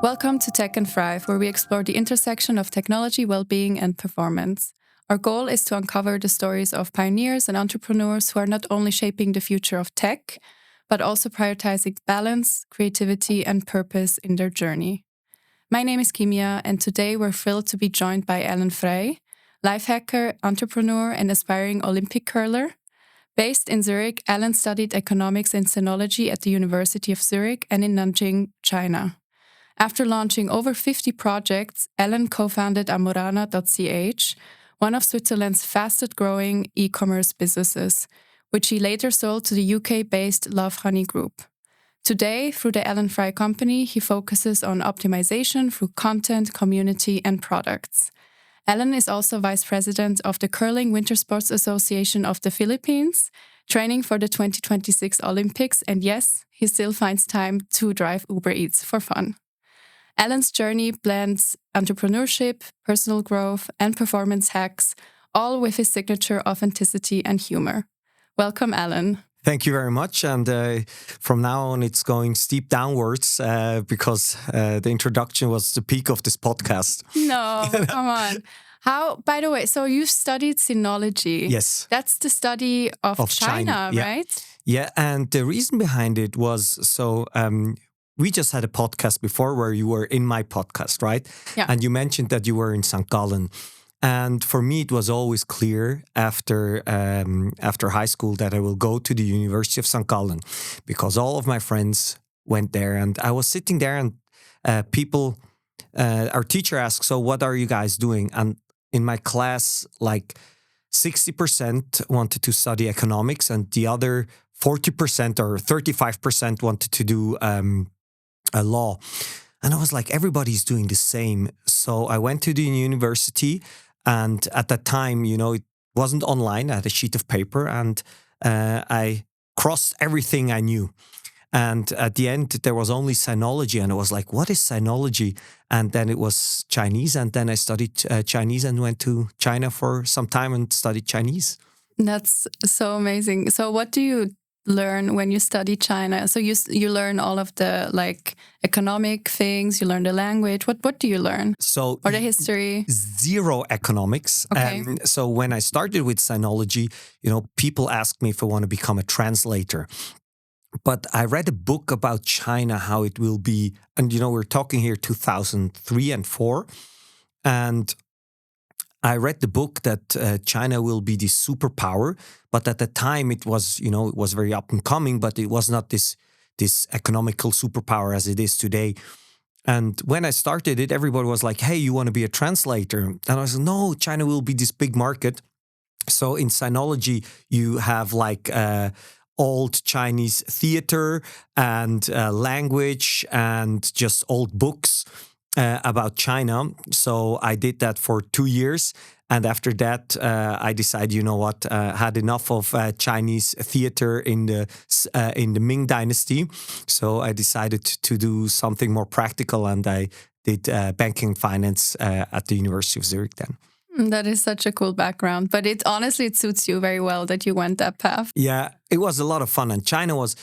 Welcome to Tech and Thrive, where we explore the intersection of technology, well-being, and performance. Our goal is to uncover the stories of pioneers and entrepreneurs who are not only shaping the future of tech, but also prioritizing balance, creativity, and purpose in their journey. My name is Kimia, and today we're thrilled to be joined by Alan Frei, life hacker, entrepreneur, and aspiring Olympic curler. Based in Zurich, Alan studied economics and sinology at the University of Zurich and in Nanjing, China. After launching over 50 projects, Alan co-founded Amorana.ch, one of Switzerland's fastest-growing e-commerce businesses, which he later sold to the UK-based Lovehoney Group. Today, through the Alan Frei Company, he focuses on optimization through content, community, and products. Alan is also vice president of the Curling Winter Sports Association of the Philippines, training for the 2026 Olympics, and yes, he still finds time to drive Uber Eats for fun. Alan's journey blends entrepreneurship, personal growth, and performance hacks, all with his signature authenticity and humor. Welcome, Alan. Thank you very much. And from now on, it's going steep downwards because the introduction was the peak of this podcast. No, come on. How, by the way, so you studied sinology. Yes. That's the study of China, yeah. right? Yeah. And the reason behind it was we just had a podcast before where you were in my podcast, right? Yeah. And you mentioned that you were in St. Gallen. And for me, it was always clear after high school that I will go to the University of St. Gallen because all of my friends went there. And I was sitting there and our teacher asked, so what are you guys doing? And in my class, like 60% wanted to study economics and the other 40% or 35% wanted to do a law. And I was like, everybody's doing the same. So I went to the university. And at that time, it wasn't online. I had a sheet of paper and I crossed everything I knew. And at the end, there was only sinology. And I was like, what is sinology? And then it was Chinese. And then I studied Chinese and went to China for some time and studied Chinese. That's so amazing. So what do you learn when you study China? So you learn all of the economic things, you learn the language. What do you learn? Or the history? Zero economics. Okay. So when I started with sinology, people asked me if I want to become a translator. But I read a book about China, how it will be. And, we're talking here 2003 and 2004. And I read the book that China will be the superpower. But at the time, it was, it was very up and coming, but it was not this economical superpower as it is today. And when I started it, everybody was like, hey, you want to be a translator? And I was like, no, China will be this big market. So in sinology, you have old Chinese theater and language and just old books about China. So I did that for 2 years. And after that, I decided, had enough of Chinese theater in the Ming Dynasty. So I decided to do something more practical. And I did banking finance at the University of Zurich then. That is such a cool background, but it suits you very well that you went that path. Yeah, it was a lot of fun. And China was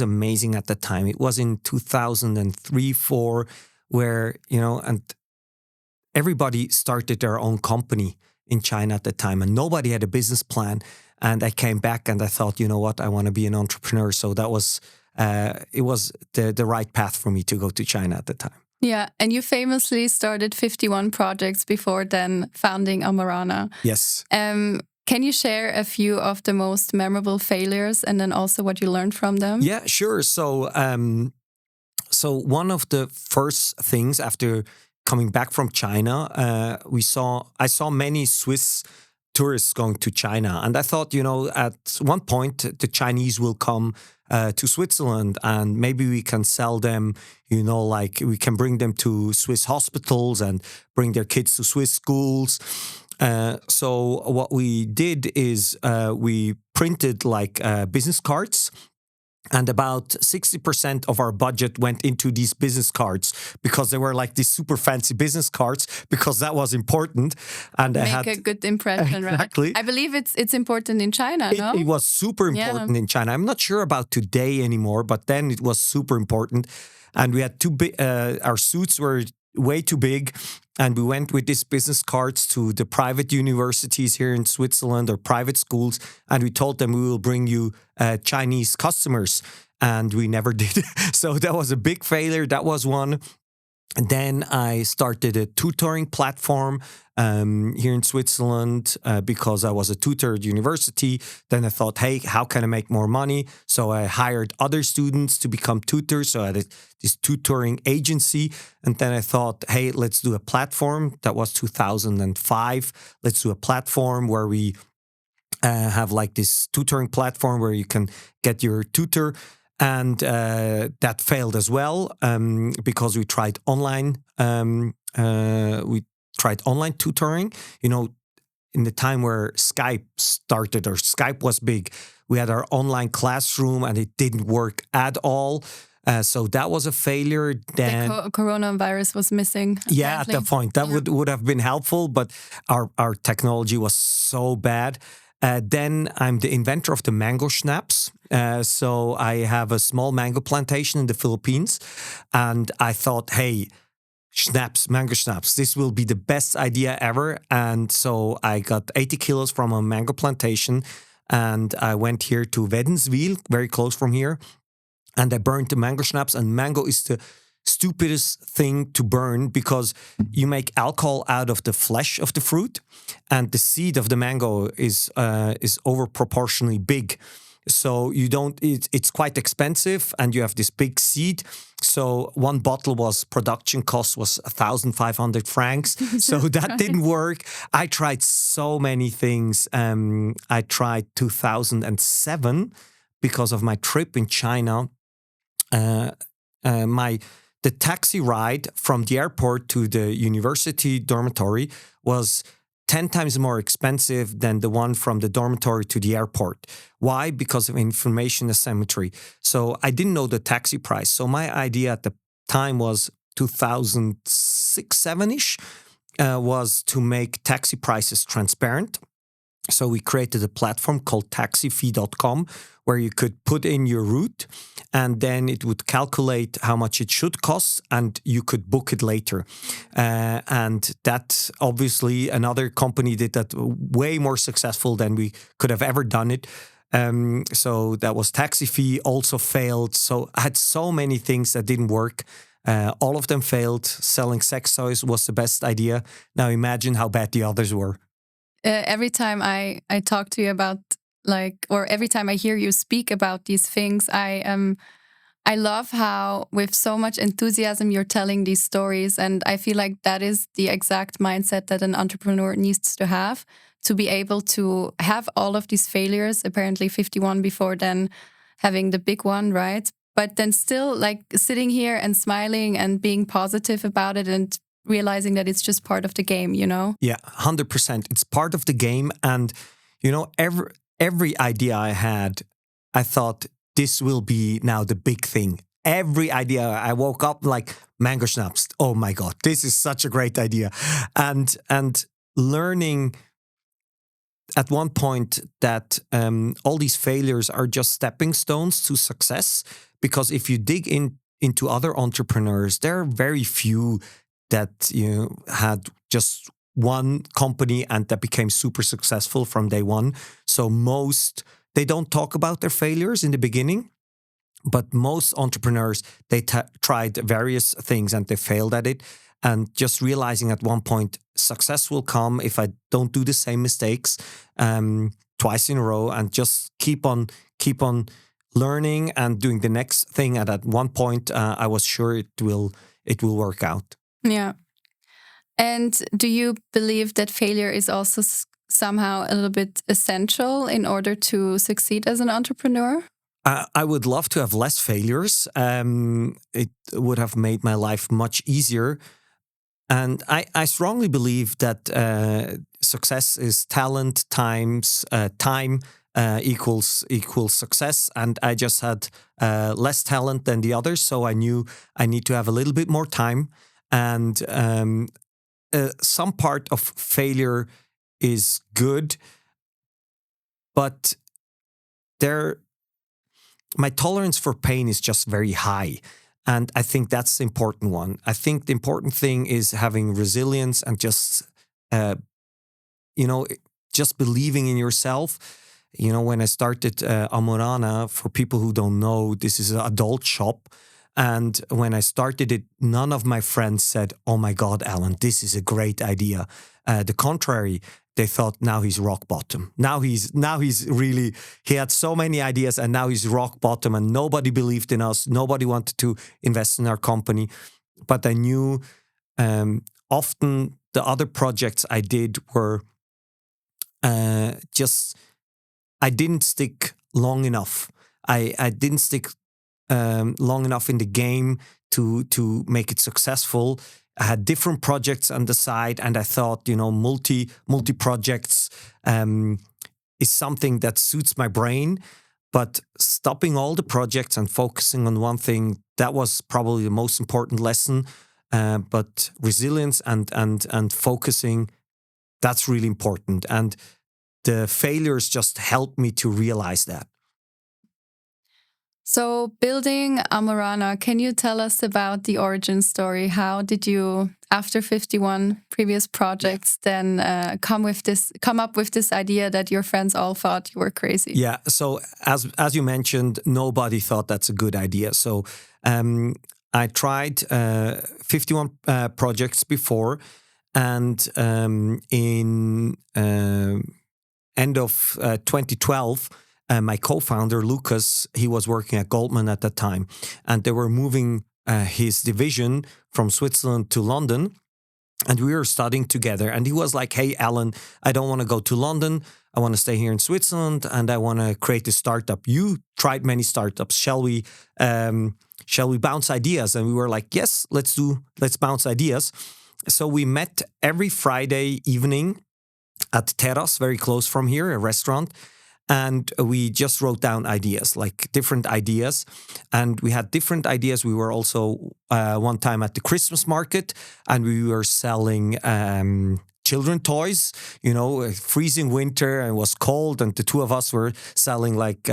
amazing at the time. It was in 2003, 2004, where, and everybody started their own company in China at the time and nobody had a business plan. And I came back and I thought, I want to be an entrepreneur. So that was, it was the right path for me to go to China at the time. Yeah, and you famously started 51 projects before then founding Amorana. Yes. Can you share a few of the most memorable failures and then also what you learned from them? Yeah, sure. So one of the first things after coming back from China, I saw many Swiss tourists going to China. And I thought, at one point, the Chinese will come to Switzerland and maybe we can sell them, we can bring them to Swiss hospitals and bring their kids to Swiss schools. So what we did is we printed business cards And about 60% of our budget went into these business cards because they were like these super fancy business cards because that was important. And I Make had a good impression, right? exactly. I believe it's important in China, no? It was super important in China. I'm not sure about today anymore, but then it was super important. And we had too big. Our suits were way too big, and we went with these business cards to the private universities here in Switzerland or private schools, and we told them we will bring you Chinese customers, and we never did. So that was a big failure. That was one. And then I started a tutoring platform here in Switzerland because I was a tutor at university. Then I thought, hey, how can I make more money? So I hired other students to become tutors. So I had this tutoring agency. And then I thought, hey, let's do a platform. That was 2005. Let's do a platform where we have like this tutoring platform where you can get your tutor. And that failed as well because we tried online. We tried online tutoring. You know, in the time where Skype started or Skype was big, we had our online classroom and it didn't work at all. So that was a failure. Then the coronavirus was missing. Yeah, at that point, that would have been helpful, but our technology was so bad. Then I'm the inventor of the mango schnapps. So I have a small mango plantation in the Philippines. And I thought, hey, mango schnapps, this will be the best idea ever. And so I got 80 kilos from a mango plantation. And I went here to Wädenswil, very close from here. And I burned the mango schnapps. And mango is the stupidest thing to burn because you make alcohol out of the flesh of the fruit, and the seed of the mango is over proportionally big. So you don't. It's quite expensive, and you have this big seed. So one bottle production cost was 1,500 francs. So that didn't work. I tried so many things. I tried 2007 because of my trip in China. The taxi ride from the airport to the university dormitory was 10 times more expensive than the one from the dormitory to the airport. Why? Because of information asymmetry. So I didn't know the taxi price. So my idea at the time was 2006, 7-ish, was to make taxi prices transparent. So we created a platform called taxifee.com where you could put in your route and then it would calculate how much it should cost and you could book it later. And that obviously another company did that way more successful than we could have ever done it. So that was Taxifee, also failed. So I had so many things that didn't work. All of them failed. Selling sex toys was the best idea. Now imagine how bad the others were. Every time I talk to you about or every time I hear you speak about these things, I love how with so much enthusiasm you're telling these stories, and I feel like that is the exact mindset that an entrepreneur needs to have to be able to have all of these failures, apparently 51 before then having the big one, right? But then still like sitting here and smiling and being positive about it and realizing that it's just part of the game, you know? Yeah, 100%. It's part of the game. And, you know, every idea I had, I thought this will be now the big thing. Every idea, I woke up like mango schnapps. Oh my God, this is such a great idea. And learning at one point that all these failures are just stepping stones to success. Because if you dig into other entrepreneurs, there are very few that had just one company and that became super successful from day one. So they don't talk about their failures in the beginning, but most entrepreneurs, they tried various things and they failed at it. And just realizing at one point, success will come if I don't do the same mistakes twice in a row, and just keep on learning and doing the next thing. And at one point, I was sure it will work out. Yeah. And do you believe that failure is also somehow a little bit essential in order to succeed as an entrepreneur? I would love to have less failures. It would have made my life much easier. And I strongly believe that success is talent times time equals success, and I just had less talent than the others, so I knew I need to have a little bit more time. And some part of failure is good, but my tolerance for pain is just very high. And I think that's the important one. I think the important thing is having resilience and just, just believing in yourself. When I started Amorana, for people who don't know, this is an adult shop. And when I started it, none of my friends said, "Oh my God, Alan, this is a great idea." The contrary, they thought, now he's rock bottom. Now he's really, he had so many ideas and now he's rock bottom and nobody believed in us. Nobody wanted to invest in our company. But I knew often the other projects I did were I didn't stick long enough. I didn't stick long enough in the game to make it successful. I had different projects on the side, and I thought, multi projects is something that suits my brain. But stopping all the projects and focusing on one thing, that was probably the most important lesson. But resilience and focusing, that's really important. And the failures just helped me to realize that. So building Amorana, can you tell us about the origin story? How did you, after 51 previous projects, then come up with this idea that your friends all thought you were crazy? Yeah. So as you mentioned, nobody thought that's a good idea. So I tried 51 projects before, and in end of 2012. My co-founder, Lucas, he was working at Goldman at that time, and they were moving his division from Switzerland to London, and we were studying together. And he was like, "Hey, Alan, I don't want to go to London. I want to stay here in Switzerland, and I want to create a startup. You tried many startups. Shall we bounce ideas?" And we were like, "Yes, let's bounce ideas." So we met every Friday evening at Terras, very close from here, a restaurant. And we just wrote down ideas, like different ideas. And we had different ideas. We were also one time at the Christmas market, and we were selling children toys, freezing winter, and it was cold. And the two of us were selling like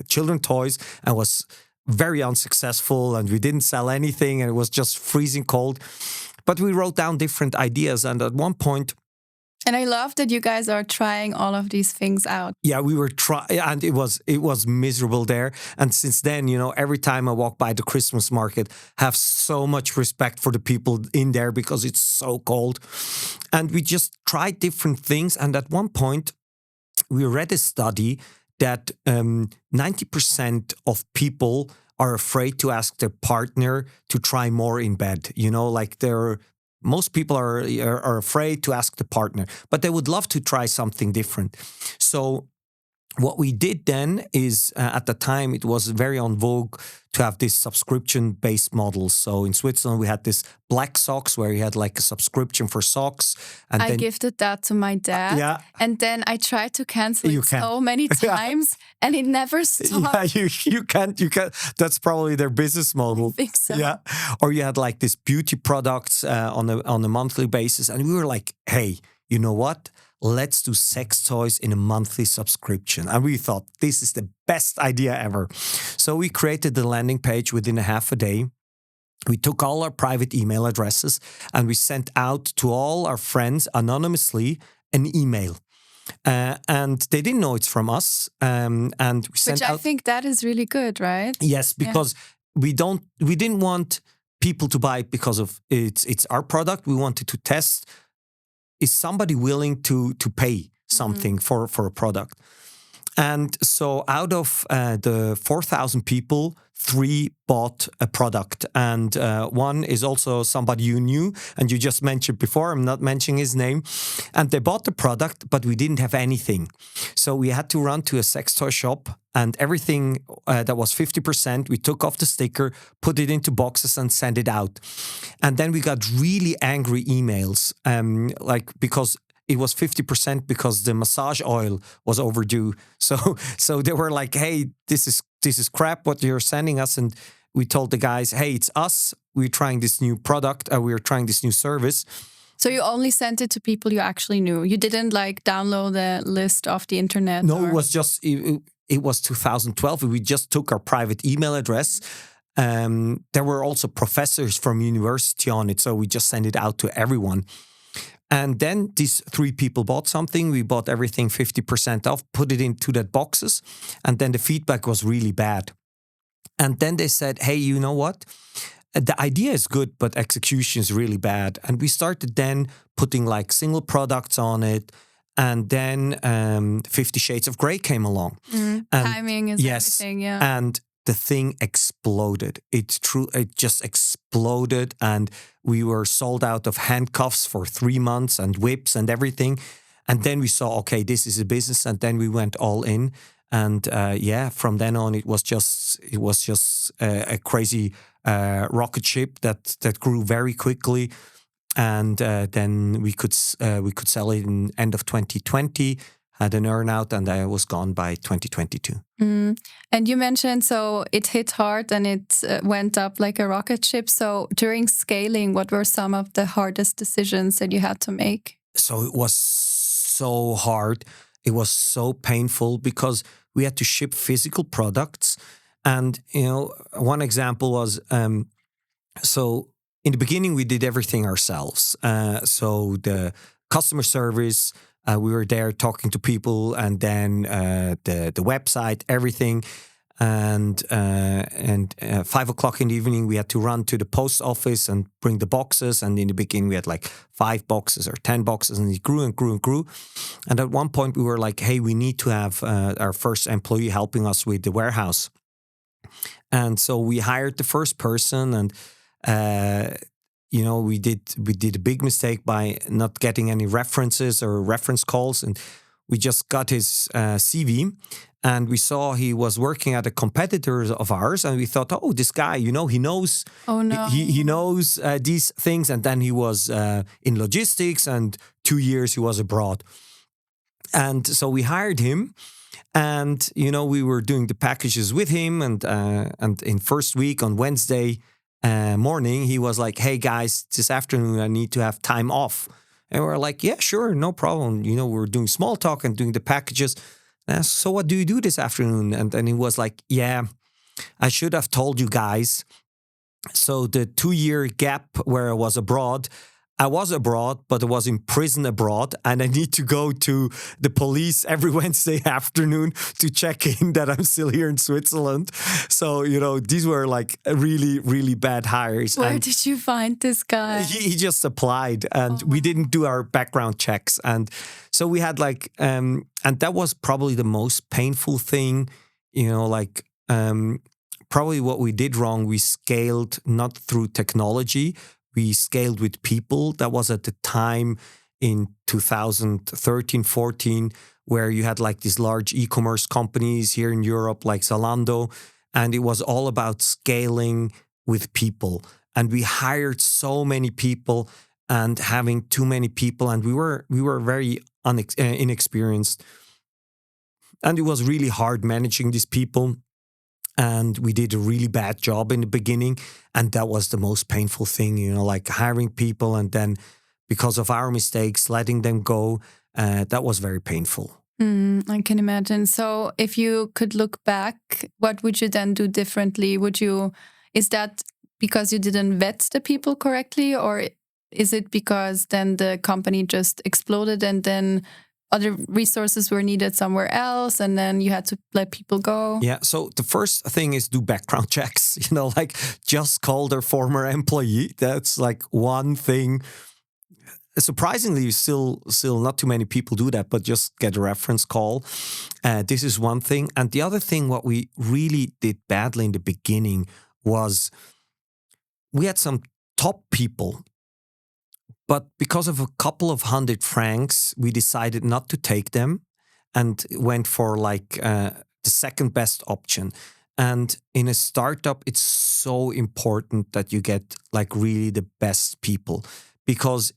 children toys, and was very unsuccessful. And we didn't sell anything, and it was just freezing cold. But we wrote down different ideas. And at one point, and I love that you guys are trying all of these things out. Yeah, we were trying, and it was miserable there. And since then, every time I walk by the Christmas market, I have so much respect for the people in there because it's so cold. And we just tried different things. And at one point, we read a study that 90% of people are afraid to ask their partner to try more in bed. Most people are afraid to ask the partner, but they would love to try something different. So what we did then is, at the time, it was very en vogue to have this subscription-based model. So in Switzerland, we had this black socks where you had like a subscription for socks. And I gifted that to my dad. Yeah. And then I tried to cancel it so many times, and it never stopped. Yeah, you can't. That's probably their business model. I think so. Yeah. Or you had like this beauty products on a monthly basis. And we were like, hey, you know what? Let's do sex toys in a monthly subscription. And we thought this is the best idea ever. So we created the landing page within a half a day. We took all our private email addresses and we sent out to all our friends anonymously an email. And they didn't know it's from us. And we sent Which I think that is really good, right? Yes, because we didn't want people to buy it because of it's our product. We wanted to test, is somebody willing to pay something for a product? And so out of the 4,000 people, 3 bought a product. And one is also somebody you knew, and you just mentioned before, I'm not mentioning his name. And they bought the product, but we didn't have anything. So we had to run to a sex toy shop, and everything that was 50%, we took off the sticker, put it into boxes and sent it out. And then we got really angry emails, because it was 50% because the massage oil was overdue. So they were like, hey, this is crap what you're sending us. And we told the guys, hey, it's us. We're trying this new product. We're trying this new service. So you only sent it to people you actually knew. You didn't like download the list off the internet? No, it was just, it was 2012. We just took our private email address. There were also professors from university on it. So we just sent it out to everyone. And then these 3 people bought something. We bought everything 50% off, put it into that boxes. And then the feedback was really bad. And then they said, hey, you know what? The idea is good, but execution is really bad. And we started then putting like single products on it. And then 50 Shades of Grey came along. And timing is everything, yeah. And the thing exploded. It just exploded. And we were sold out of handcuffs for 3 months and whips and everything. And then we saw, okay, this is a business. And then we went all in. And from then on, it was just a crazy rocket ship that grew very quickly. And then we could sell it in end of 2020, had an earnout, and I was gone by 2022. And you mentioned, so it hit hard and it went up like a rocket ship. So during scaling, what were some of the hardest decisions that you had to make? So it was so hard. It was so painful because we had to ship physical products. And, one example was, so in the beginning, we did everything ourselves. So the customer service, we were there talking to people, and then the website, everything. And 5 o'clock in the evening, we had to run to the post office and bring the boxes. And in the beginning, we had like 5 boxes or 10 boxes, and it grew and grew and grew. And at one point, we were like, hey, we need to have our first employee helping us with the warehouse. And so we hired the first person, and we did a big mistake by not getting any references or reference calls, and we just got his CV, and we saw he was working at a competitor of ours, and we thought, oh, this guy, he knows, he knows these things, and then he was in logistics, and 2 years he was abroad, and so we hired him. And we were doing the packages with him, and in first week on Wednesday morning, he was like, hey guys, this afternoon I need to have time off. And we're like, yeah, sure, no problem. We're doing small talk and doing the packages. So what do you do this afternoon? And then he was like, yeah, I should have told you guys. So the 2-year gap where I was abroad, but I was in prison abroad, and I need to go to the police every Wednesday afternoon to check in that I'm still here in Switzerland. So, these were like really, really bad hires. Where did you find this guy? He just applied, and we didn't do our background checks. And so we had and that was probably the most painful thing, probably what we did wrong. We scaled not through technology. We scaled with people. That was at the time in 2013, 14, where you had like these large e-commerce companies here in Europe, like Zalando. And it was all about scaling with people. And we hired so many people and having too many people. And we were very inexperienced. And it was really hard managing these people. And we did a really bad job in the beginning. And that was the most painful thing, like hiring people and then because of our mistakes, letting them go. That was very painful. I can imagine. So if you could look back, what would you then do differently? Is that because you didn't vet the people correctly, or is it because then the company just exploded and then other resources were needed somewhere else, and then you had to let people go? Yeah, so the first thing is do background checks, just call their former employee. That's like one thing. Surprisingly, still not too many people do that, but just get a reference call. This is one thing. And the other thing, what we really did badly in the beginning was we had some top people, but because of a couple of $100, we decided not to take them and went for the second best option. And in a startup, it's so important that you get really the best people, because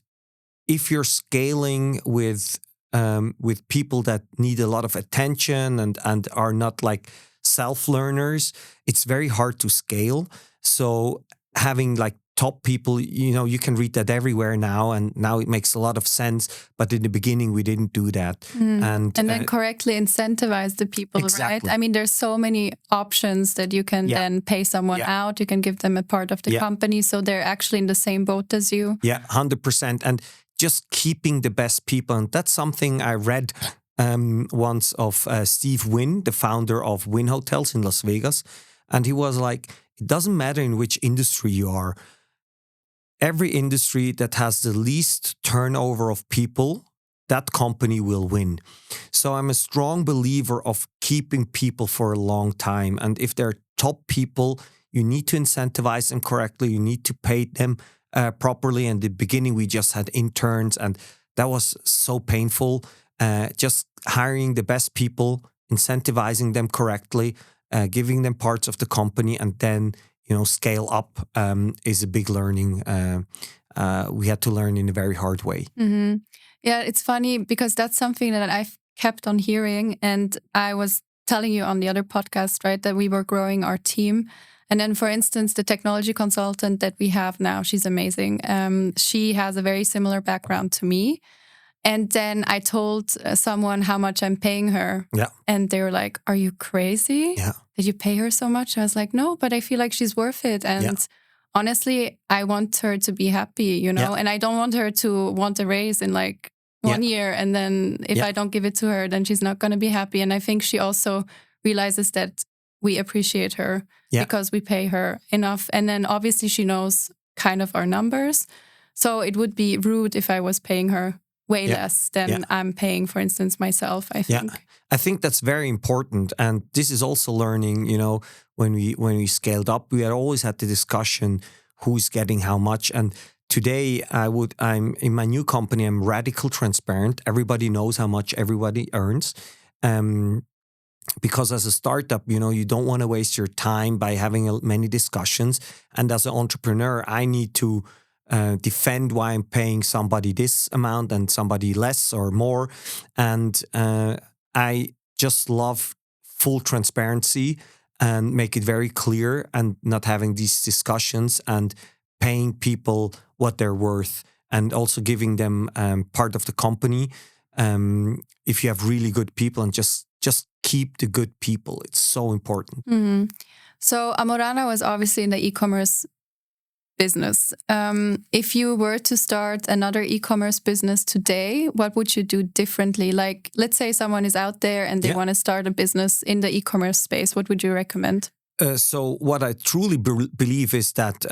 if you're scaling with people that need a lot of attention and are not like self-learners, it's very hard to scale. So having like top people, you can read that everywhere now, and now it makes a lot of sense. But in the beginning, we didn't do that. And then correctly incentivize the people, exactly. right? I mean, there's so many options that you can then pay someone out. You can give them a part of the company, so they're actually in the same boat as you. Yeah, 100%. And just keeping the best people. And that's something I read once of Steve Wynn, the founder of Wynn Hotels in Las Vegas. And he was like, it doesn't matter in which industry you are. Every industry that has the least turnover of people, that company will win. So I'm a strong believer of keeping people for a long time. And if they're top people, you need to incentivize them correctly. You need to pay them properly. In the beginning, we just had interns, and that was so painful. Just hiring the best people, incentivizing them correctly, giving them parts of the company, and then scale up is a big learning. We had to learn in a very hard way. Mm-hmm. Yeah, it's funny because that's something that I've kept on hearing. And I was telling you on the other podcast, right, that we were growing our team. And then, for instance, the technology consultant that we have now, she's amazing. She has a very similar background to me. And then I told someone how much I'm paying her. Yeah. And they were like, are you crazy? Yeah. Did you pay her so much? I was like, no, but I feel like she's worth it. And honestly, I want her to be happy, and I don't want her to want a raise in like 1 year. And then if I don't give it to her, then she's not going to be happy. And I think she also realizes that we appreciate her because we pay her enough. And then obviously she knows kind of our numbers. So it would be rude if I was paying her way less than I'm paying, for instance, myself, I think. Yeah, I think that's very important. And this is also learning, when we scaled up, we had always had the discussion who's getting how much. And today I'm in my new company, I'm radical transparent. Everybody knows how much everybody earns. Because as a startup, you don't want to waste your time by having many discussions. And as an entrepreneur, I need to defend why I'm paying somebody this amount and somebody less or more. And I just love full transparency and make it very clear and not having these discussions and paying people what they're worth and also giving them part of the company. If you have really good people, and just keep the good people. It's so important. Mm-hmm. So Amorana was obviously in the e-commerce business. If you were to start another e-commerce business today, what would you do differently? Like, let's say someone is out there and they want to start a business in the e-commerce space. What would you recommend? So what I truly believe is that,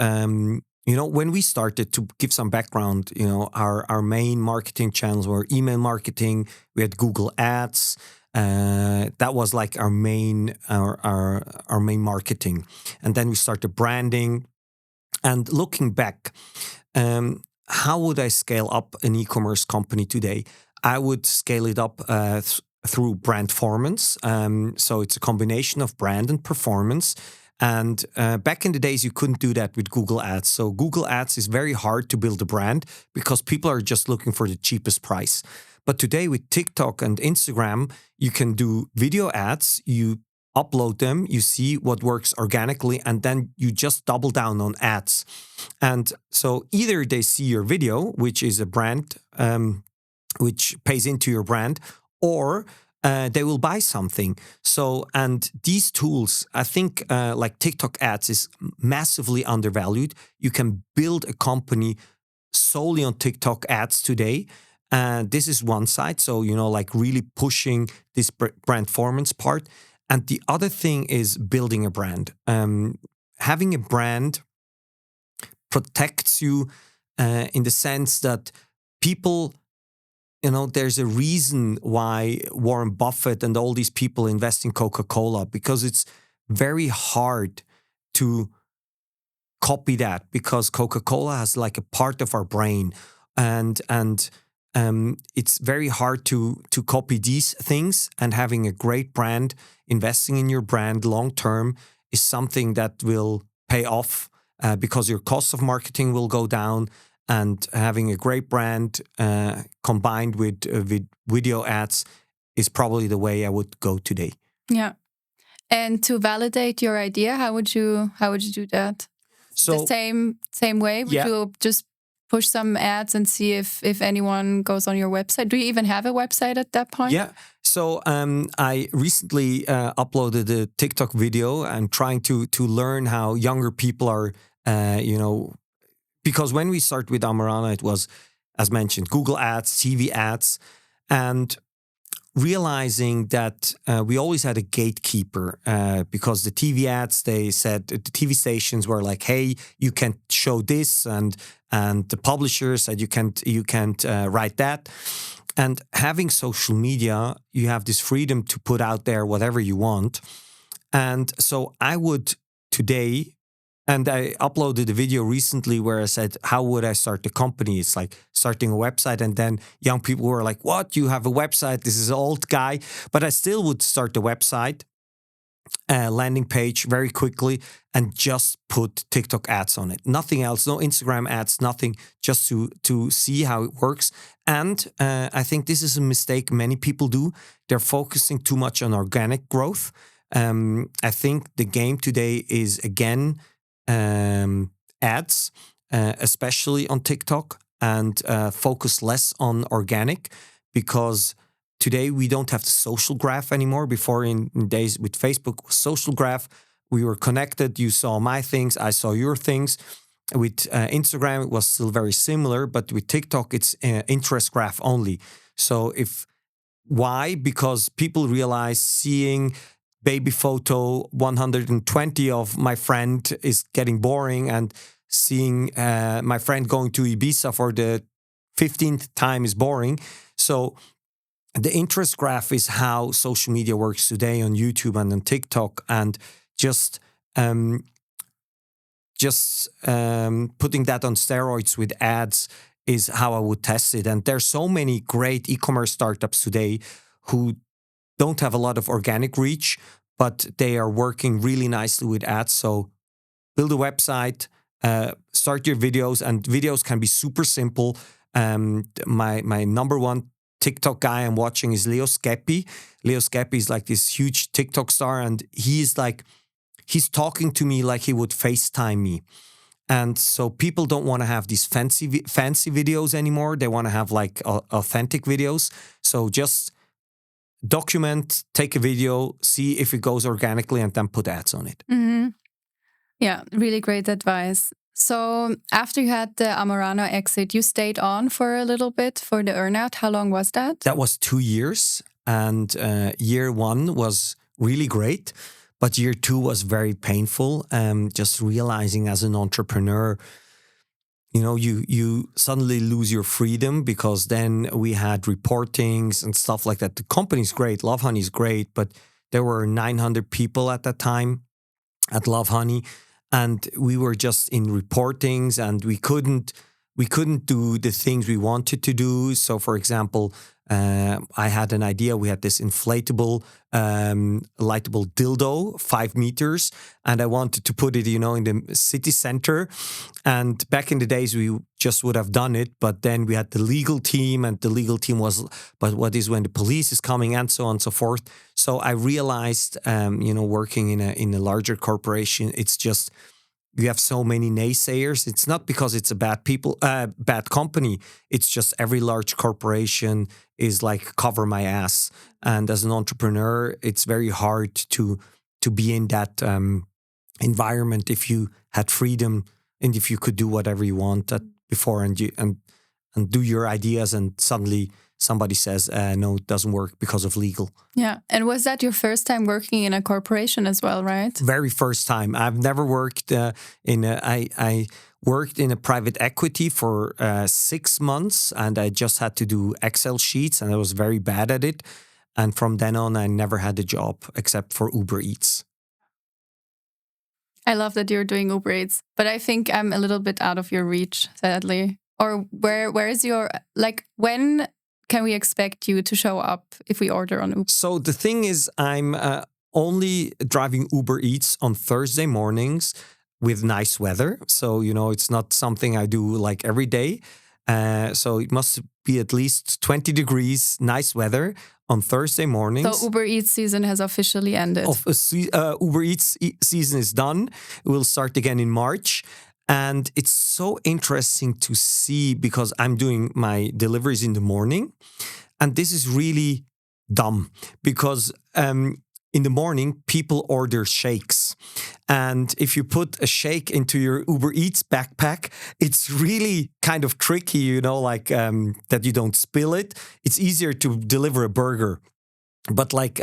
when we started, to give some background, our main marketing channels were email marketing. We had Google Ads. That was like our main marketing. And then we started branding. And looking back, how would I scale up an e-commerce company today? I would scale it up through brand performance. So it's a combination of brand and performance. And back in the days, you couldn't do that with Google Ads. So Google Ads is very hard to build a brand because people are just looking for the cheapest price. But today with TikTok and Instagram, you can do video ads. You upload them, you see what works organically, and then you just double down on ads. And so either they see your video, which is a brand, which pays into your brand, or they will buy something. So, and these tools, I think like TikTok ads is massively undervalued. You can build a company solely on TikTok ads today. And this is one side. So, like really pushing this brand performance part. And the other thing is building a brand. Having a brand protects you in the sense that people, there's a reason why Warren Buffett and all these people invest in Coca-Cola, because it's very hard to copy that, because Coca-Cola has like a part of our brain, and it's very hard to copy these things. And having a great brand, investing in your brand long term, is something that will pay off because your cost of marketing will go down, and having a great brand combined with video ads is probably the way I would go today. Yeah. And to validate your idea, how would you do that? So the same way? Would you just push some ads and see if anyone goes on your website? Do you even have a website at that point? Yeah. So I recently uploaded a TikTok video. I'm trying to learn how younger people are, because when we started with Amorana, it was, as mentioned, Google ads, TV ads, and realizing that we always had a gatekeeper because the TV ads, they said the TV stations were like, "Hey, you can't show this," and the publisher said you can't write that. And having social media, you have this freedom to put out there whatever you want. And so I would today. And I uploaded a video recently where I said, how would I start the company? It's like starting a website. And then young people were like, what? You have a website? This is an old guy. But I still would start the website, landing page very quickly and just put TikTok ads on it. Nothing else, no Instagram ads, nothing, just to see how it works. And I think this is a mistake many people do. They're focusing too much on organic growth. I think the game today is, again, ads, especially on TikTok, and focus less on organic, because today we don't have the social graph anymore. Before, in days with Facebook, social graph, we were connected. You saw my things, I saw your things. With Instagram, it was still very similar, but with TikTok, it's interest graph only. So why? Because people realize seeing baby photo 120 of my friend is getting boring, and seeing my friend going to Ibiza for the 15th time is boring. So the interest graph is how social media works today on YouTube and on TikTok, and just putting that on steroids with ads is how I would test it. And there's so many great e-commerce startups today who don't have a lot of organic reach, but they are working really nicely with ads. So build a website, start your videos, and videos can be super simple. My number one TikTok guy I'm watching is Leo Skeppy. Leo Skeppy is like this huge TikTok star, and he's talking to me like he would FaceTime me. And so people don't want to have these fancy videos anymore. They want to have like authentic videos. So just document, take a video, see if it goes organically, and then put ads on it. Mm-hmm. Yeah, really great advice. So after you had the Amorana exit, you stayed on for a little bit for the earnout. How long was that? That was 2 years. And year one was really great. But year two was very painful. Just realizing as an entrepreneur, you suddenly lose your freedom, because then we had reportings and stuff like that. The company's great, Lovehoney is great, but there were 900 people at that time at Lovehoney, and we were just in reportings, and we couldn't do the things we wanted to do. So, for example, I had an idea. We had this inflatable, lightable dildo, 5 meters, and I wanted to put it, in the city center. And back in the days, we just would have done it. But then we had the legal team, and the legal team was, but what is when the police is coming, and so on and so forth. So I realized, working in a larger corporation, it's just, you have so many naysayers. It's not because it's a bad company. It's just every large corporation is like, cover my ass. And as an entrepreneur, it's very hard to be in that environment if you had freedom and if you could do whatever you want before, and do your ideas, and suddenly somebody says, no, it doesn't work because of legal. Yeah. And was that your first time working in a corporation as well, right? Very first time. I've never worked I worked in a private equity for 6 months, and I just had to do Excel sheets, and I was very bad at it. And from then on, I never had a job except for Uber Eats. I love that you're doing Uber Eats, but I think I'm a little bit out of your reach, sadly. Or where is your, when can we expect you to show up if we order on Uber? So the thing is, I'm only driving Uber Eats on Thursday mornings, with nice weather. So, it's not something I do like every day. So it must be at least 20 degrees, nice weather on Thursday mornings. So Uber Eats season has officially ended. Uber Eats season is done. It will start again in March. And it's so interesting to see because I'm doing my deliveries in the morning. And this is really dumb because in the morning, people order shakes. And if you put a shake into your Uber Eats backpack, it's really kind of tricky, that you don't spill it. It's easier to deliver a burger. But like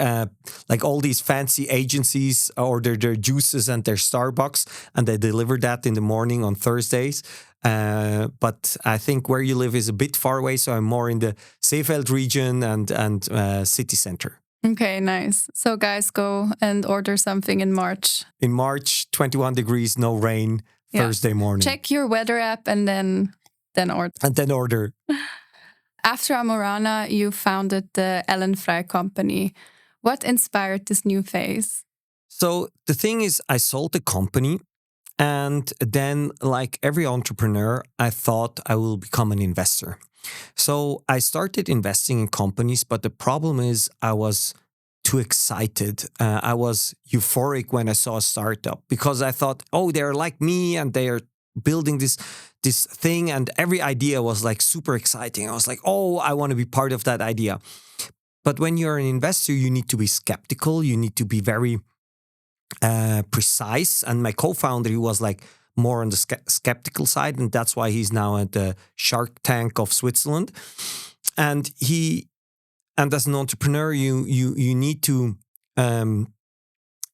all these fancy agencies order their juices and their Starbucks, and they deliver that in the morning on Thursdays. But I think where you live is a bit far away, so I'm more in the Seefeld region and city center. Okay, nice. So guys, go and order something in March. In March, 21 degrees, no rain, Thursday morning. Check your weather app and then order. And then order. After Amorana, you founded the Alan Frei Company. What inspired this new phase? So the thing is, I sold the company. And then, like every entrepreneur, I thought I will become an investor. So I started investing in companies, but the problem is I was too excited. I was euphoric when I saw a startup because I thought, oh, they're like me and they are building this thing, and every idea was like super exciting. I was like, oh, I want to be part of that idea. But when you're an investor, you need to be skeptical. You need to be very precise. And my co-founder, he was like more on the skeptical side, and that's why he's now at the Shark Tank of Switzerland. And as an entrepreneur, you need to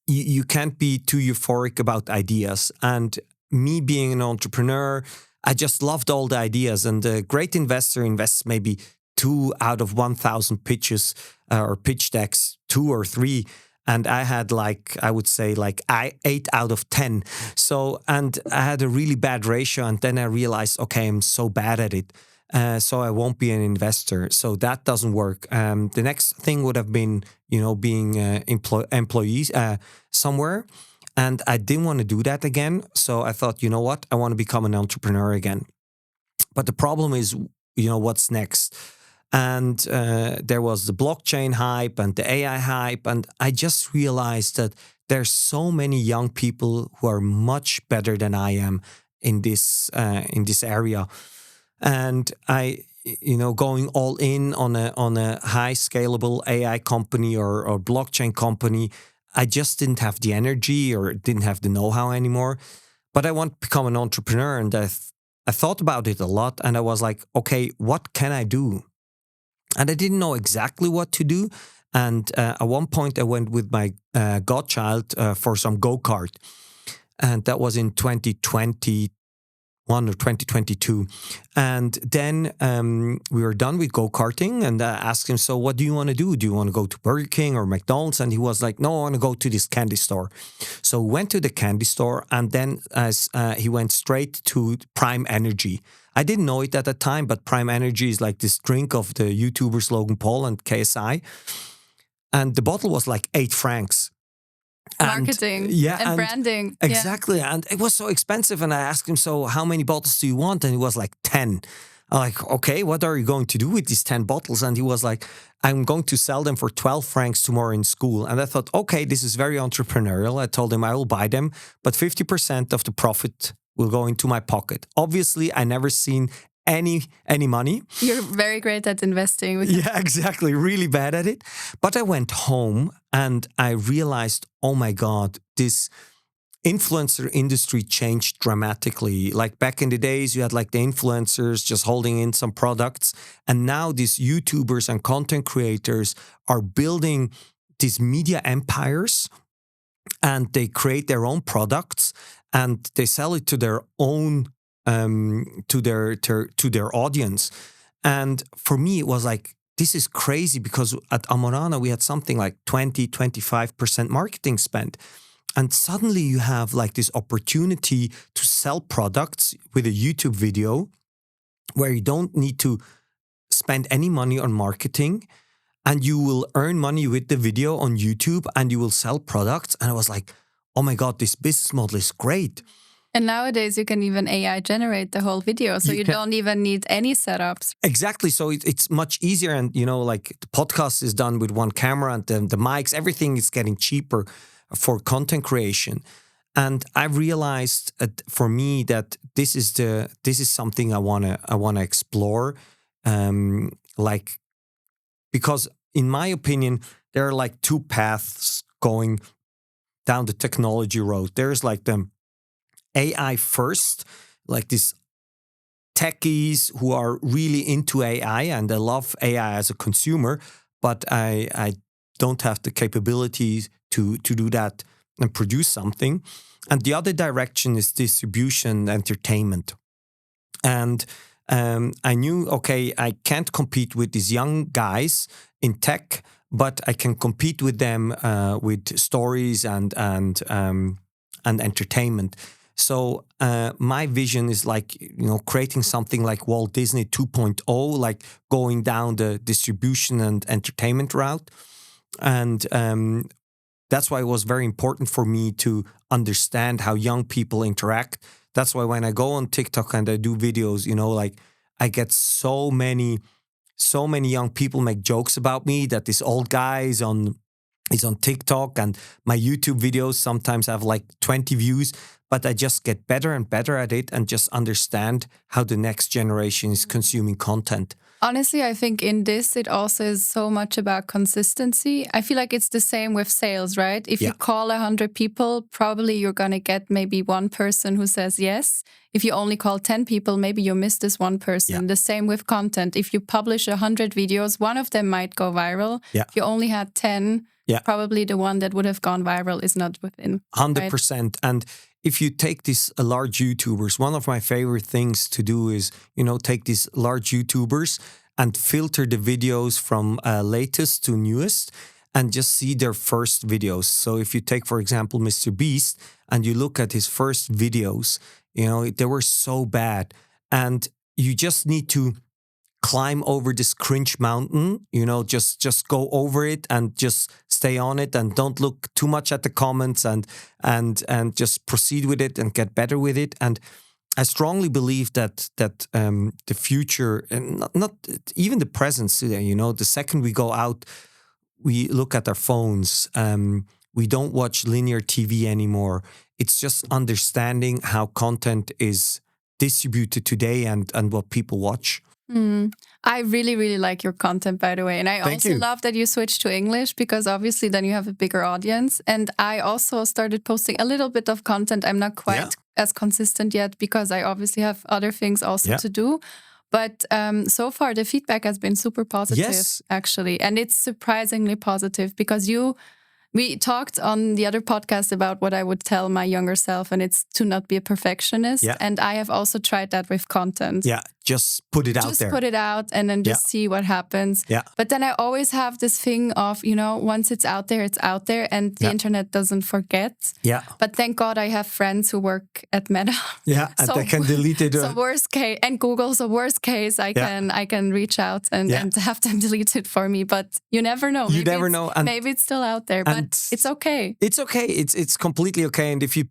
you can't be too euphoric about ideas. And me being an entrepreneur, I just loved all the ideas. And a great investor invests maybe 2 out of 1,000 pitches or pitch decks, 2 or 3. And I had I would say 8 out of 10. So, and I had a really bad ratio. And then I realized, okay, I'm so bad at it. So I won't be an investor. So that doesn't work. The next thing would have been, being employees somewhere. And I didn't want to do that again. So I thought, you know what? I want to become an entrepreneur again. But the problem is, what's next? And there was the blockchain hype and the AI hype. And I just realized that there's so many young people who are much better than I am in this area. And I, going all in on a high scalable AI company or blockchain company, I just didn't have the energy or didn't have the know-how anymore. But I want to become an entrepreneur, and I thought about it a lot, and I was like, okay, what can I do? And I didn't know exactly what to do. And at one point, I went with my godchild for some go-kart. And that was in 2021 or 2022. And then we were done with go-karting, and I asked him, so what do you want to do? Do you want to go to Burger King or McDonald's? And he was like, no, I want to go to this candy store. So we went to the candy store, and then he went straight to Prime Energy. I didn't know it at the time, but Prime Energy is like this drink of the YouTubers Logan Paul and KSI. And the bottle was like 8 francs. Marketing and branding. Exactly. Yeah. And it was so expensive. And I asked him, so how many bottles do you want? And he was like 10. I'm like, okay, what are you going to do with these 10 bottles? And he was like, I'm going to sell them for 12 francs tomorrow in school. And I thought, okay, this is very entrepreneurial. I told him I will buy them, but 50% of the profit will go into my pocket. Obviously, I never seen any money. You're very great at investing. Yeah, exactly. Really bad at it. But I went home and I realized, oh my God, this influencer industry changed dramatically. Like back in the days, you had like the influencers just holding in some products. And now these YouTubers and content creators are building these media empires, and they create their own products and they sell it to their own to their audience. And for me, it was like, this is crazy, because at Amorana, we had something like 20-25% marketing spend. And suddenly you have like this opportunity to sell products with a YouTube video where you don't need to spend any money on marketing, and you will earn money with the video on YouTube, and you will sell products. And I was like, oh my God, this business model is great. And nowadays you can even AI generate the whole video, so you don't even need any setups. Exactly. So it's much easier. And, like the podcast is done with one camera and the mics, everything is getting cheaper for content creation. And I realized for me that this is something I wanna explore, because in my opinion there are like two paths going down the technology road. There's like the AI first, like these techies who are really into AI and I love AI as a consumer, but I don't have the capabilities to do that and produce something. And the other direction is distribution, entertainment. And I knew, okay, I can't compete with these young guys in tech, but I can compete with them with stories and entertainment. So my vision is like, creating something like Walt Disney 2.0, like going down the distribution and entertainment route. And that's why it was very important for me to understand how young people interact. That's why when I go on TikTok and I do videos, like I get so many young people make jokes about me that this old guy is on TikTok, and my YouTube videos sometimes have like 20 views, but I just get better and better at it and just understand how the next generation is consuming content. Honestly, I think in this, it also is so much about consistency. I feel like it's the same with sales, right? If you call 100 people, probably you're going to get maybe one person who says yes. If you only call 10 people, maybe you miss this one person. Yeah. The same with content. If you publish 100 videos, one of them might go viral. Yeah. If you only had 10, probably the one that would have gone viral is not within. 100%. Right? And if you take these large YouTubers, one of my favorite things to do is, take these large YouTubers and filter the videos from latest to newest and just see their first videos. So if you take, for example, Mr. Beast and you look at his first videos, they were so bad. And you just need to climb over this cringe mountain, just go over it and just stay on it and don't look too much at the comments and just proceed with it and get better with it. And I strongly believe that the future, and not even the present today, the second we go out, we look at our phones, we don't watch linear TV anymore. It's just understanding how content is distributed today and what people watch. I really, really like your content, by the way. And I also love that you switched to English, because obviously then you have a bigger audience. And I also started posting a little bit of content. I'm not quite as consistent yet because I obviously have other things also to do. But so far the feedback has been super positive, actually. And it's surprisingly positive because we talked on the other podcast about what I would tell my younger self, and it's to not be a perfectionist. Yeah. And I have also tried that with content. Yeah, just put it out there. Just put it out and then just see what happens. Yeah. But then I always have this thing of, once it's out there, and the internet doesn't forget. Yeah. But thank God I have friends who work at Meta. Yeah, and they can delete it. So worst case, and Google, so worst case, I can reach out and have them delete it for me. But you never know. You never know. And maybe it's still out there, but it's okay. It's okay. It's completely okay. And if you,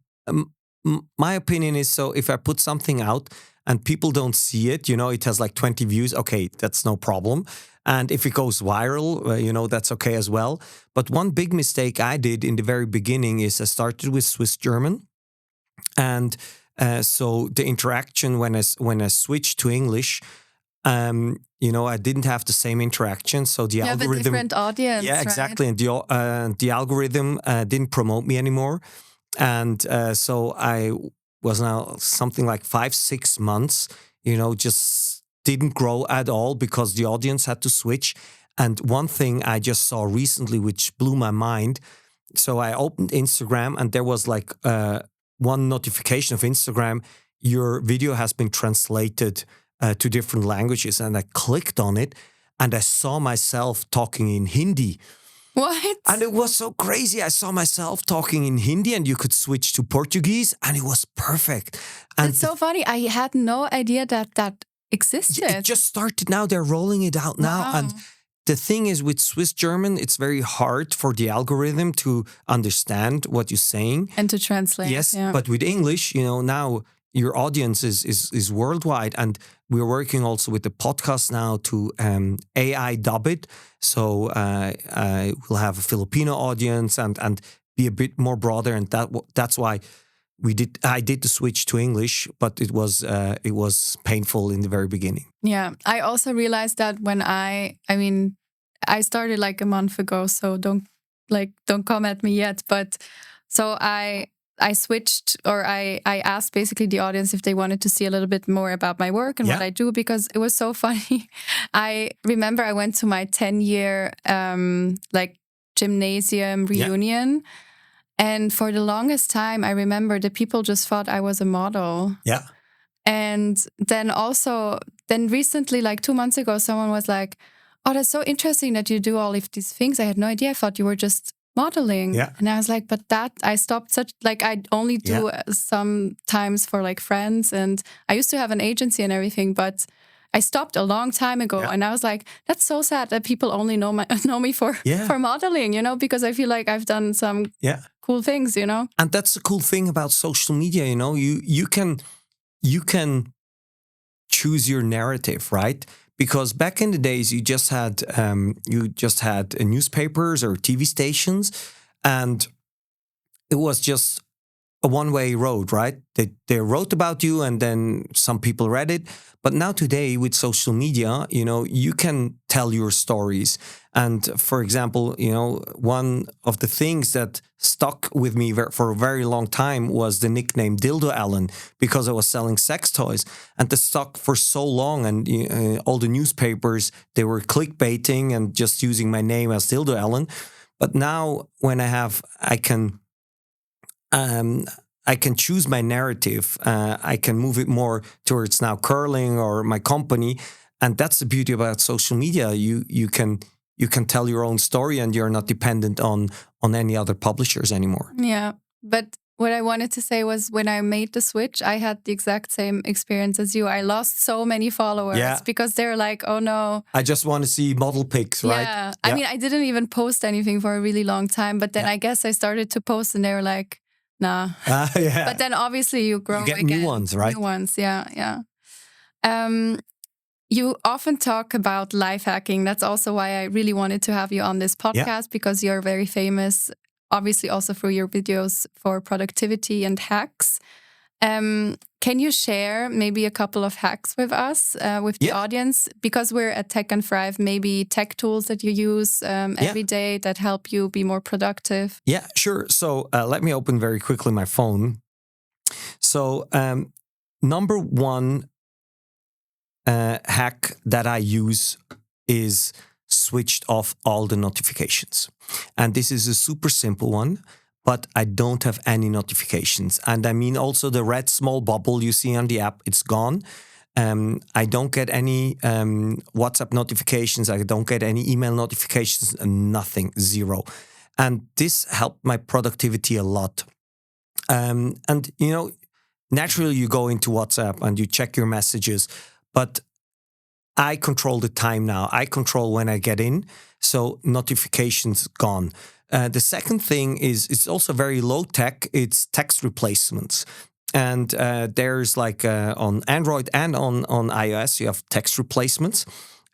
my opinion is, so if I put something out and people don't see it, it has like 20 views, okay, that's no problem. And if it goes viral, that's okay as well. But one big mistake I did in the very beginning is I started with Swiss German. And so the interaction when I switched to English, I didn't have the same interaction. So the algorithm, have a different audience. Yeah, exactly. Right? And the algorithm didn't promote me anymore. And so I was now something like 5-6 months, just didn't grow at all because the audience had to switch. And one thing I just saw recently, which blew my mind. So I opened Instagram and there was like one notification of Instagram, your video has been translated to different languages. And I clicked on it and I saw myself talking in Hindi. What? And it was so crazy. I saw myself talking in Hindi and you could switch to Portuguese and it was perfect. And it's so funny. I had no idea that existed. It just started now. They're rolling it out now. And the thing is with Swiss German, it's very hard for the algorithm to understand what you're saying and to translate. Yes, yeah. but with English, now your audience is worldwide, and we're working also with the podcast now to AI dub it. So we'll have a Filipino audience and be a bit more broader, and that's why I did the switch to English, but it was painful in the very beginning. Yeah, I also realized that when I mean, I started like a month ago, so don't come at me yet. But so I switched, or I asked basically the audience if they wanted to see a little bit more about my work and what I do, because it was so funny. I remember I went to my 10-year like gymnasium reunion. And for the longest time, I remember the people just thought I was a model. Yeah. And then recently, like 2 months ago, someone was like, "Oh, that's so interesting that you do all of these things. I had no idea. I thought you were just modeling." Yeah. And I was like, "But I stopped I only do sometimes for like friends. And I used to have an agency and everything, but I stopped a long time ago." And I was like, that's so sad that people only know me for modeling, because I feel like I've done some cool things, And that's the cool thing about social media, you can choose your narrative, right? Because back in the days, you just had newspapers or TV stations, and it was just a one-way road, right? They wrote about you, and then some people read it. But now today with social media, you can tell your stories. And for example, one of the things that stuck with me for a very long time was the nickname Dildo Alan, because I was selling sex toys, and it stuck for so long. And all the newspapers, they were clickbaiting and just using my name as Dildo Alan. But now when I can choose my narrative. I can move it more towards now curling or my company, and that's the beauty about social media. You can tell your own story, and you're not dependent on any other publishers anymore. Yeah, but what I wanted to say was, when I made the switch, I had the exact same experience as you. I lost so many followers because they're like, "Oh no, I just want to see model pics," right? Yeah, I mean, I didn't even post anything for a really long time, but then I guess I started to post, and they were like, "Nah." But then obviously you grow get again. New ones, right? New ones, yeah. You often talk about life hacking. That's also why I really wanted to have you on this podcast, because you're very famous, obviously also through your videos for productivity and hacks. Can you share maybe a couple of hacks with us, with the audience? Because we're at Tech and Thrive, maybe tech tools that you use every day that help you be more productive. Yeah, sure. So let me open very quickly my phone. So number one hack that I use is switched off all the notifications. And this is a super simple one, but I don't have any notifications. And I mean also the red small bubble you see on the app, it's gone. I don't get any WhatsApp notifications. I don't get any email notifications, nothing, zero. And this helped my productivity a lot. And, naturally you go into WhatsApp and you check your messages, but I control the time now. I control when I get in. So notifications gone. The second thing is, it's also very low tech. It's text replacements. And there's like on Android and on iOS, you have text replacements.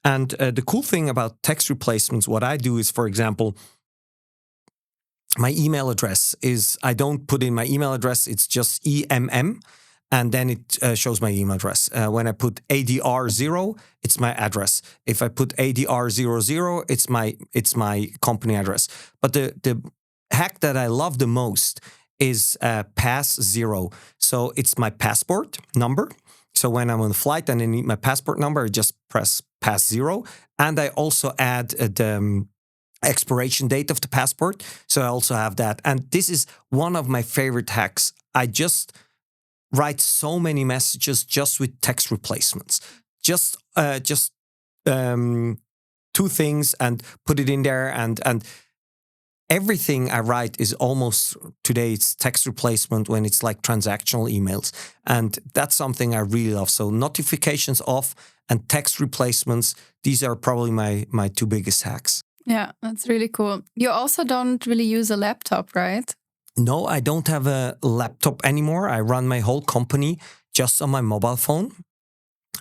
And the cool thing about text replacements, what I do is, for example, my email address is, I don't put in my email address. It's just EMM. And then it shows my email address. When I put ADR0, it's my address. If I put ADR00, it's my company address. But the hack that I love the most is pass0. So it's my passport number. So when I'm on a flight and I need my passport number, I just press pass0. And I also add the expiration date of the passport. So I also have that. And this is one of my favorite hacks. I just write so many messages just with text replacements. Just two things and put it in there, and everything I write is almost today it's text replacement when it's like transactional emails. And that's something I really love. So notifications off and text replacements, these are probably my two biggest hacks. Yeah, that's really cool. You also don't really use a laptop, right? No, I don't have a laptop anymore. I run my whole company just on my mobile phone.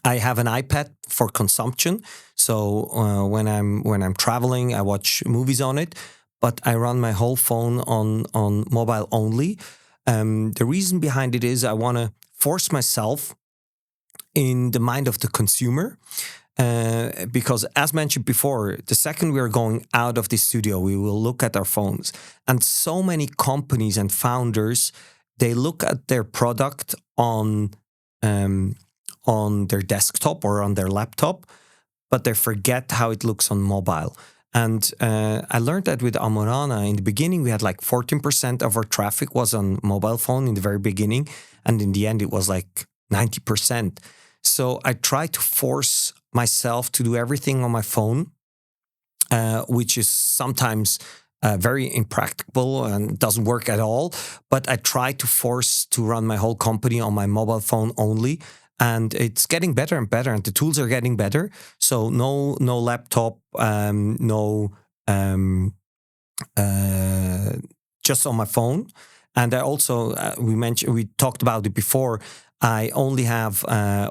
I have an iPad for consumption. So when I'm traveling, I watch movies on it. But I run my whole phone on mobile only. The reason behind it is I want to force myself in the mind of the consumer. Because as mentioned before, the second we are going out of the studio, we will look at our phones. And so many companies and founders, they look at their product on their desktop or on their laptop, but they forget how it looks on mobile. And I learned that with Amorana. In the beginning, we had like 14% of our traffic was on mobile phone in the very beginning. And in the end, it was like 90%. So I try to force myself to do everything on my phone, which is sometimes very impractical and doesn't work at all. But I try to force to run my whole company on my mobile phone only. And it's getting better and better, and the tools are getting better. So no laptop, just on my phone. And I also we talked about it before. I only have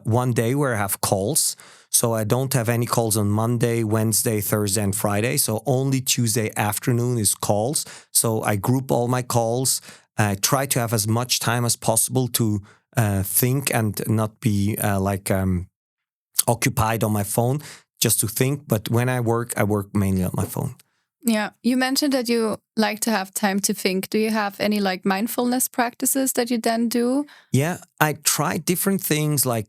one day where I have calls. So I don't have any calls on Monday, Wednesday, Thursday, and Friday. So only Tuesday afternoon is calls. So I group all my calls. I try to have as much time as possible to think and not be occupied on my phone, just to think. But when I work mainly on my phone. Yeah. You mentioned that you like to have time to think. Do you have any like mindfulness practices that you then do? Yeah, I try different things like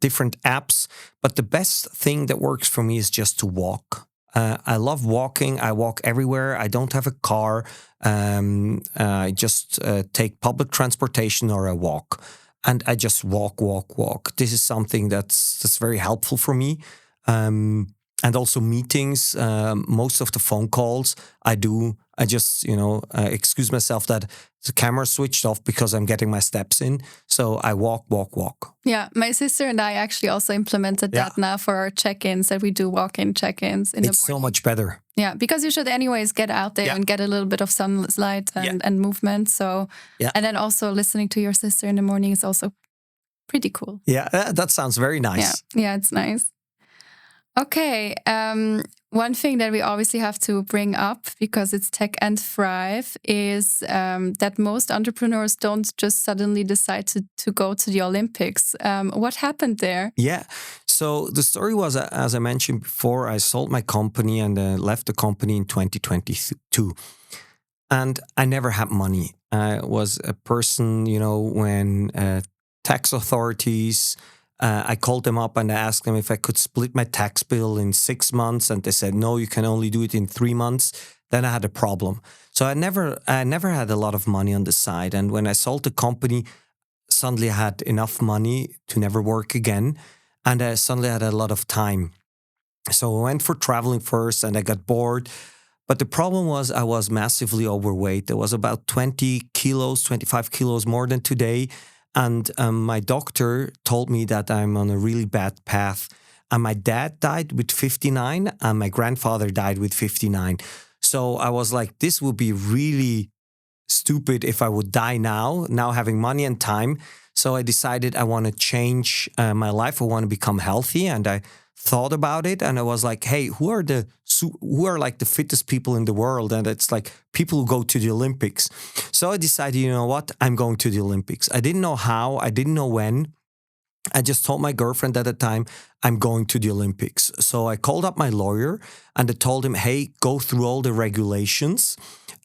different apps, but the best thing that works for me is just to walk. I love walking. I walk everywhere. I don't have a car. I just take public transportation or I walk. And I just walk. This is something that's very helpful for me. And also meetings, most of the phone calls I just, excuse myself that the camera switched off because I'm getting my steps in. So I walk. Yeah, my sister and I actually also implemented that now for our check-ins, that we do walk-in check-ins in the morning. It's so much better. Yeah, because you should anyways get out there and get a little bit of sunlight and movement. So, and then also listening to your sister in the morning is also pretty cool. Yeah, that sounds very nice. Yeah, it's nice. Okay, one thing that we obviously have to bring up, because it's Tech and Thrive, is that most entrepreneurs don't just suddenly decide to go to the Olympics. What happened there? Yeah, so the story was, as I mentioned before, I sold my company and left the company in 2022. And I never had money. I was a person, when tax authorities... I called them up and I asked them if I could split my tax bill in 6 months, and they said, no, you can only do it in 3 months. Then I had a problem. So I never had a lot of money on the side. And when I sold the company, suddenly I had enough money to never work again. And I suddenly had a lot of time. So I went for traveling first and I got bored. But the problem was I was massively overweight. There was about 20 kilos, 25 kilos more than today. And my doctor told me that I'm on a really bad path. And my dad died with 59 and my grandfather died with 59. So I was like, this would be really stupid if I would die now having money and time. So I decided I want to change my life. I want to become healthy. And I thought about it and I was like, hey, who are like the fittest people in the world? And it's like people who go to the Olympics. So I decided, you know what? I'm going to the Olympics. I didn't know how, I didn't know when. I just told my girlfriend at the time, I'm going to the Olympics. So I called up my lawyer and I told him, hey, go through all the regulations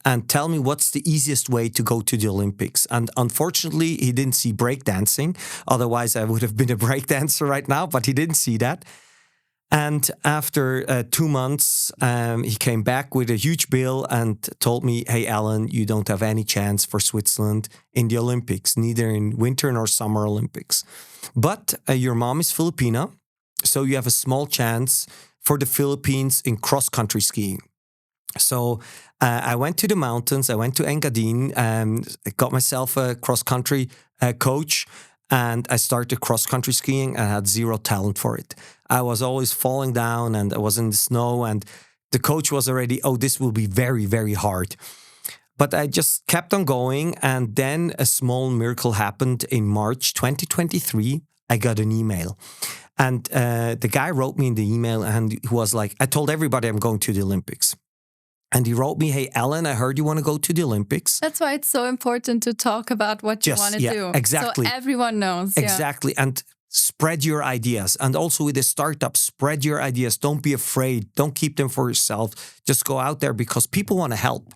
and tell me what's the easiest way to go to the Olympics. And unfortunately, he didn't see breakdancing. Otherwise, I would have been a breakdancer right now, but he didn't see that. And after 2 months, he came back with a huge bill and told me, hey, Alan, you don't have any chance for Switzerland in the Olympics, neither in winter nor summer Olympics. But your mom is Filipina, so you have a small chance for the Philippines in cross-country skiing. So I went to the mountains. I went to Engadin. Got myself a cross-country coach. And I started cross-country skiing. I had zero talent for it. I was always falling down and I was in the snow. And the coach was already, oh, this will be very, very hard. But I just kept on going. And then a small miracle happened in March 2023. I got an email. And the guy wrote me in the email and he was like, I told everybody I'm going to the Olympics. And he wrote me, hey, Alan, I heard you want to go to the Olympics. That's why it's so important to talk about what you want to do. Exactly. So everyone knows. Exactly. Yeah. And spread your ideas. And also with a startup, spread your ideas. Don't be afraid. Don't keep them for yourself. Just go out there because people want to help.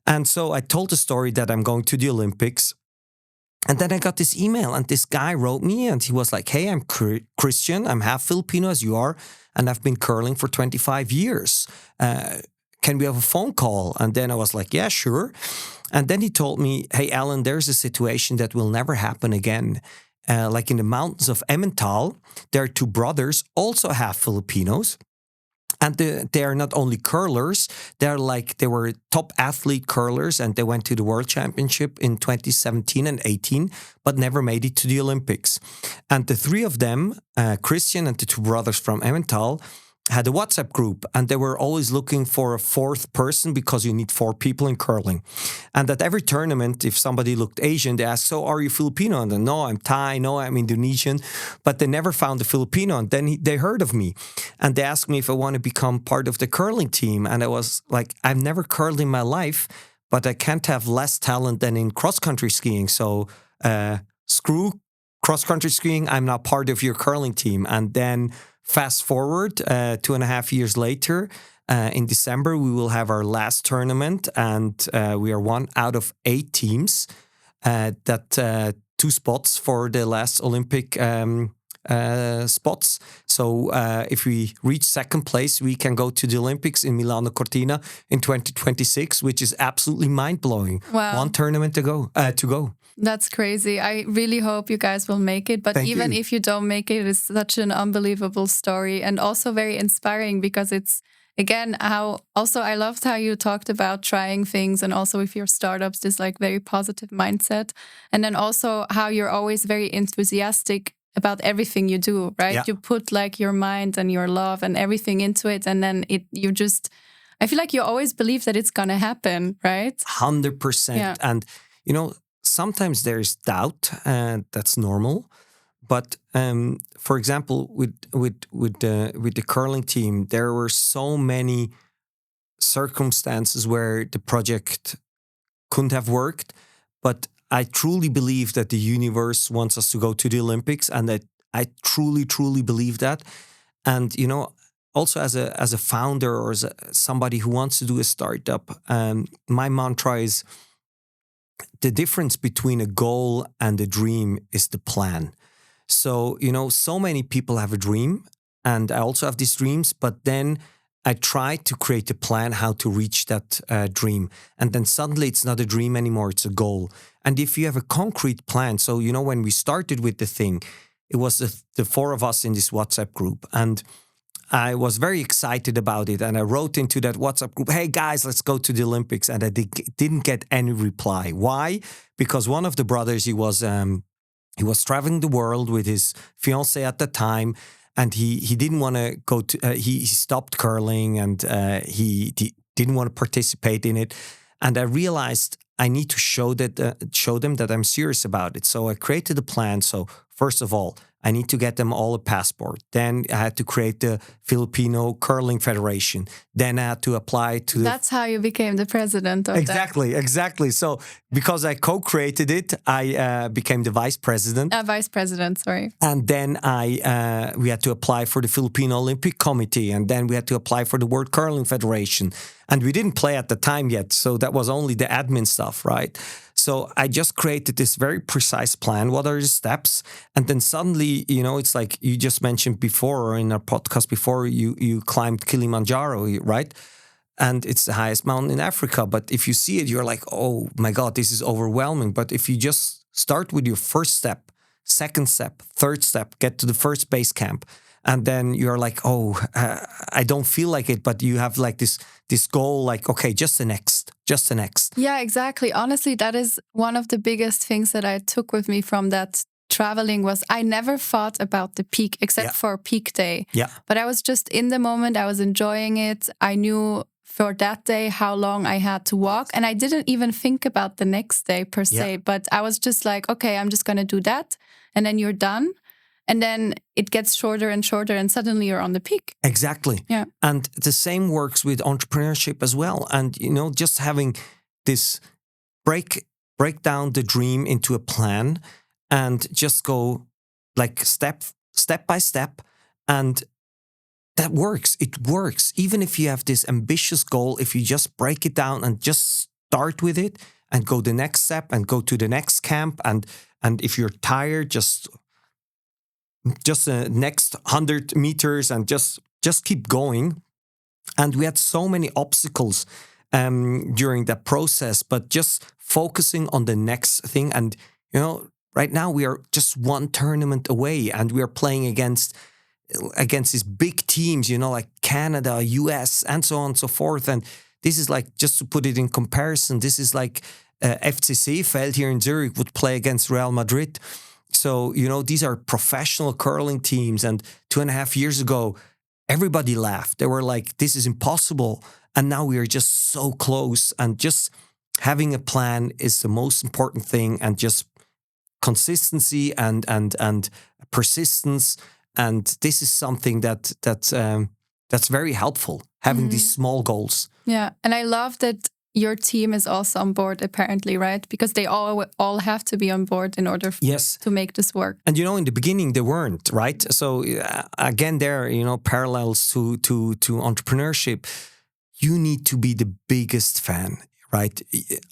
And so I told the story that I'm going to the Olympics. And then I got this email and this guy wrote me and he was like, hey, I'm Christian. I'm half Filipino as you are. And I've been curling for 25 years. Can we have a phone call? And then I was like, yeah, sure. And then he told me, hey, Alan, there's a situation that will never happen again. Like in the mountains of Emmental, there are two brothers, also half Filipinos. And they are not only curlers, they were top athlete curlers and they went to the World Championship in 2017 and 18, but never made it to the Olympics. And the three of them, Christian and the two brothers from Emmental, had a WhatsApp group and they were always looking for a fourth person because you need 4 people in curling. And at every tournament, if somebody looked Asian, they asked, so are you Filipino? And then, no, I'm Thai, no, I'm Indonesian. But they never found a Filipino. And then they heard of me and they asked me if I want to become part of the curling team. And I was like, I've never curled in my life, but I can't have less talent than in cross-country skiing. So screw cross-country skiing, I'm now part of your curling team. And then fast forward 2.5 years later, in December, we will have our last tournament and we are 1 out of 8 teams that 2 spots for the last Olympic spots. So if we reach second place, we can go to the Olympics in Milano Cortina in 2026, which is absolutely mind-blowing. Wow. 1 tournament to go. That's crazy. I really hope you guys will make it. But even if you don't make it, it's such an unbelievable story and also very inspiring because it's, again, how also I loved how you talked about trying things and also with your startups, this like very positive mindset. And then also how you're always very enthusiastic about everything you do, right? Yeah. You put like your mind and your love and everything into it. And then I feel like you always believe that it's going to happen, right? 100%. Yeah. And, sometimes there's doubt, and that's normal. But for example, with the curling team, there were so many circumstances where the project couldn't have worked. But I truly believe that the universe wants us to go to the Olympics, and that I truly, truly believe that. And also as a founder or as somebody who wants to do a startup, my mantra is, the difference between a goal and a dream is the plan. So, so many people have a dream and I also have these dreams, but then I try to create a plan how to reach that dream. And then suddenly it's not a dream anymore, it's a goal. And if you have a concrete plan, so, when we started with the thing, it was the 4 of us in this WhatsApp group. And I was very excited about it. And I wrote into that WhatsApp group, hey guys, let's go to the Olympics. And I didn't get any reply. Why? Because one of the brothers, he was traveling the world with his fiancée at the time. And he didn't want to go to, he stopped curling and he didn't want to participate in it. And I realized I need to show them that I'm serious about it. So I created a plan. So first of all, I need to get them all a passport. Then I had to create the Filipino Curling Federation. Then I had to apply to That's how you became the president of Exactly. So because I co-created it, I became the vice president. Vice president, sorry. And then we had to apply for the Filipino Olympic Committee. And then we had to apply for the World Curling Federation. And we didn't play at the time yet. So that was only the admin stuff, right? So I just created this very precise plan. What are the steps? And then suddenly, it's like you just mentioned before, or in our podcast before, you climbed Kilimanjaro, right? And it's the highest mountain in Africa. But if you see it, you're like, oh my God, this is overwhelming. But if you just start with your first step, second step, third step, get to the first base camp, and then you're like, oh, I don't feel like it, but you have like this goal, like, okay, just the next. Yeah, exactly. Honestly, that is one of the biggest things that I took with me from that traveling was I never thought about the peak except for peak day. Yeah. But I was just in the moment. I was enjoying it. I knew for that day how long I had to walk. And I didn't even think about the next day per se. But I was just like, okay, I'm just going to do that. And then you're done. And then it gets shorter and shorter, and suddenly you're on the peak. Exactly. Yeah. And the same works with entrepreneurship as well. And, just having this break down the dream into a plan and just go like step by step. And that works. It works. Even if you have this ambitious goal, if you just break it down and just start with it and go the next step and go to the next camp. And if you're tired, just the next 100 meters and just keep going. And we had so many obstacles during that process, but just focusing on the next thing. And, right now we are just one tournament away and we are playing against these big teams, like Canada, US, and so on and so forth. And this is like, just to put it in comparison, this is like FC Seefeld here in Zurich would play against Real Madrid. So, these are professional curling teams. And 2.5 years ago, everybody laughed. They were like, this is impossible. And now we are just so close. And just having a plan is the most important thing. And just consistency and persistence. And this is something that's very helpful, having these small goals. Yeah. And I love that your team is also on board, apparently, right? Because they all have to be on board in order to make this work. And, in the beginning, they weren't, right? So, again, there, parallels to entrepreneurship. You need to be the biggest fan, right?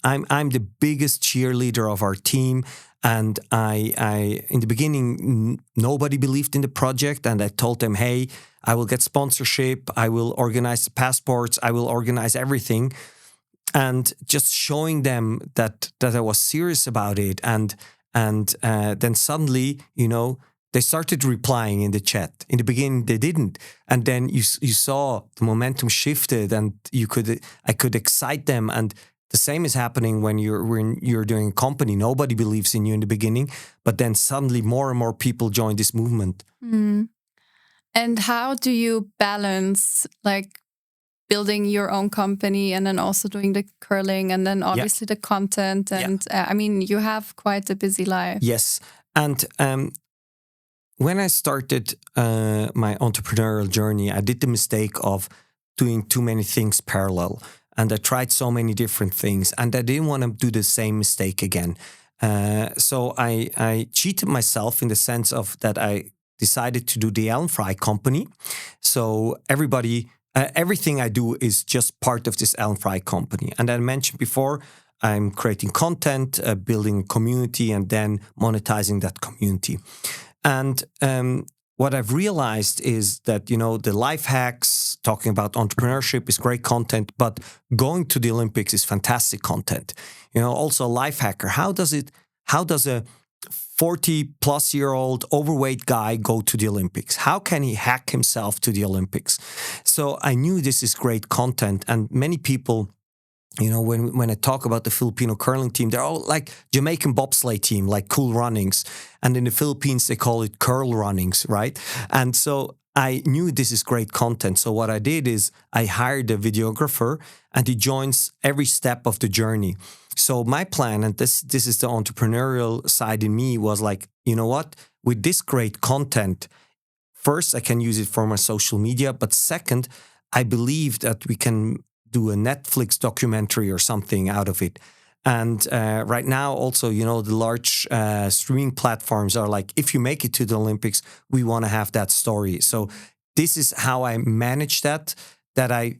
I'm the biggest cheerleader of our team. And I in the beginning, nobody believed in the project. And I told them, hey, I will get sponsorship. I will organize the passports. I will organize everything. And just showing them that I was serious about it. And then suddenly, they started replying in the chat. In the beginning, they didn't. And then you saw the momentum shifted and I could excite them. And the same is happening when you're doing a company. Nobody believes in you in the beginning, but then suddenly more and more people join this movement. Mm. And how do you balance like building your own company and then also doing the curling and then obviously the content? And I mean, you have quite a busy life. Yes. And when I started my entrepreneurial journey, I did the mistake of doing too many things parallel. And I tried so many different things, and I didn't want to do the same mistake again. So I cheated myself in the sense of that I decided to do the Alan Frei Company. So everything I do is just part of this Alan Frei Company. And I mentioned before, I'm creating content, building a community, and then monetizing that community. And what I've realized is that, the life hacks, talking about entrepreneurship is great content, but going to the Olympics is fantastic content. Also a life hacker. How does a 40-plus-year-old overweight guy go to the Olympics? How can he hack himself to the Olympics? So I knew this is great content, and many people, when I talk about the Filipino curling team, they're all like Jamaican bobsleigh team, like Cool Runnings. And in the Philippines, they call it Curl Runnings, right? And so I knew this is great content. So what I did is I hired a videographer, and he joins every step of the journey. So my plan, and this is the entrepreneurial side in me, was like, you know what? With this great content, first, I can use it for my social media. But second, I believe that we can do a Netflix documentary or something out of it. And right now also, the large streaming platforms are like, if you make it to the Olympics, we want to have that story. So this is how I manage that I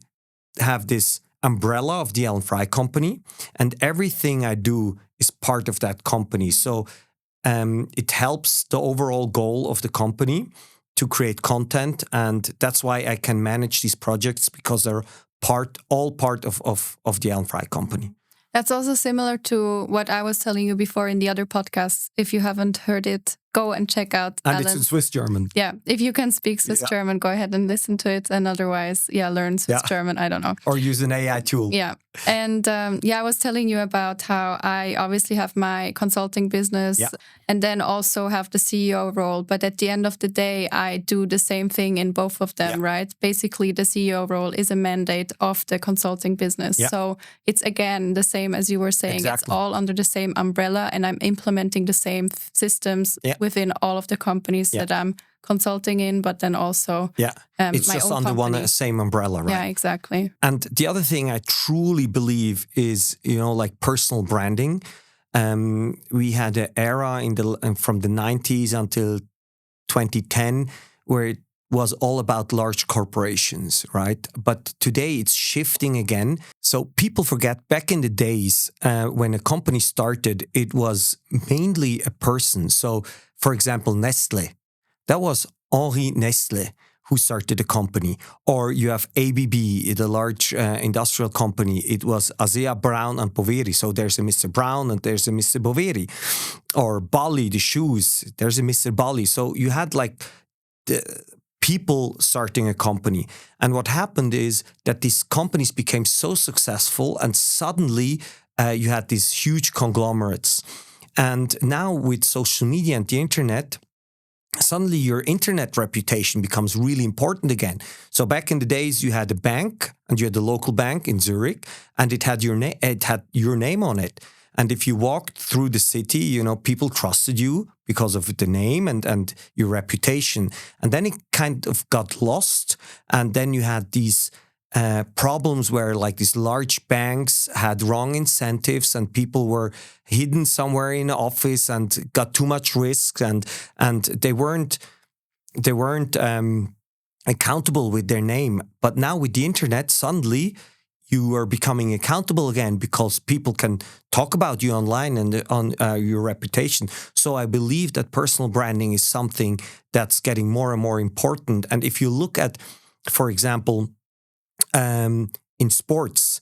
have this umbrella of the Alan Frei Company, and everything I do is part of that company. So it helps the overall goal of the company to create content. And that's why I can manage these projects, because they're all part of the Alan Frei Company. That's also similar to what I was telling you before in the other podcasts. If you haven't heard it, go and check out And Alan. it's in Swiss German. Yeah, if you can speak Swiss German, go ahead and listen to it. And otherwise, learn Swiss German. I don't know. Or use an AI tool. Yeah. And I was telling you about how I obviously have my consulting business and then also have the CEO role. But at the end of the day, I do the same thing in both of them, right? Basically, the CEO role is a mandate of the consulting business. Yeah. So it's, again, the same as you were saying. Exactly. It's all under the same umbrella, and I'm implementing the same systems within all of the companies that I'm consulting in, but then also it's my just own under company. one same umbrella, right? Yeah, exactly. And the other thing I truly believe is, like personal branding. We had an era from the 90s until 2010 where it was all about large corporations, right? But today it's shifting again. So people forget back in the days when a company started, it was mainly a person. So, for example, Nestle. That was Henri Nestle who started the company. Or you have ABB, the large industrial company. It was Asea, Brown and Boveri. So there's a Mr. Brown and there's a Mr. Boveri. Or Bali, the shoes, there's a Mr. Bali. So you had like the people starting a company. And what happened is that these companies became so successful and suddenly you had these huge conglomerates. And now with social media and the internet, suddenly your internet reputation becomes really important again. So back in the days, you had a bank and you had the local bank in Zurich and it had your name on it. And if you walked through the city, people trusted you because of the name and your reputation. And then it kind of got lost. And then you had these problems where like these large banks had wrong incentives and people were hidden somewhere in the office and got too much risk and they weren't accountable with their name. But now with the internet, suddenly you are becoming accountable again because people can talk about you online and on your reputation. So I believe that personal branding is something that's getting more and more important. And if you look at, for example, in sports,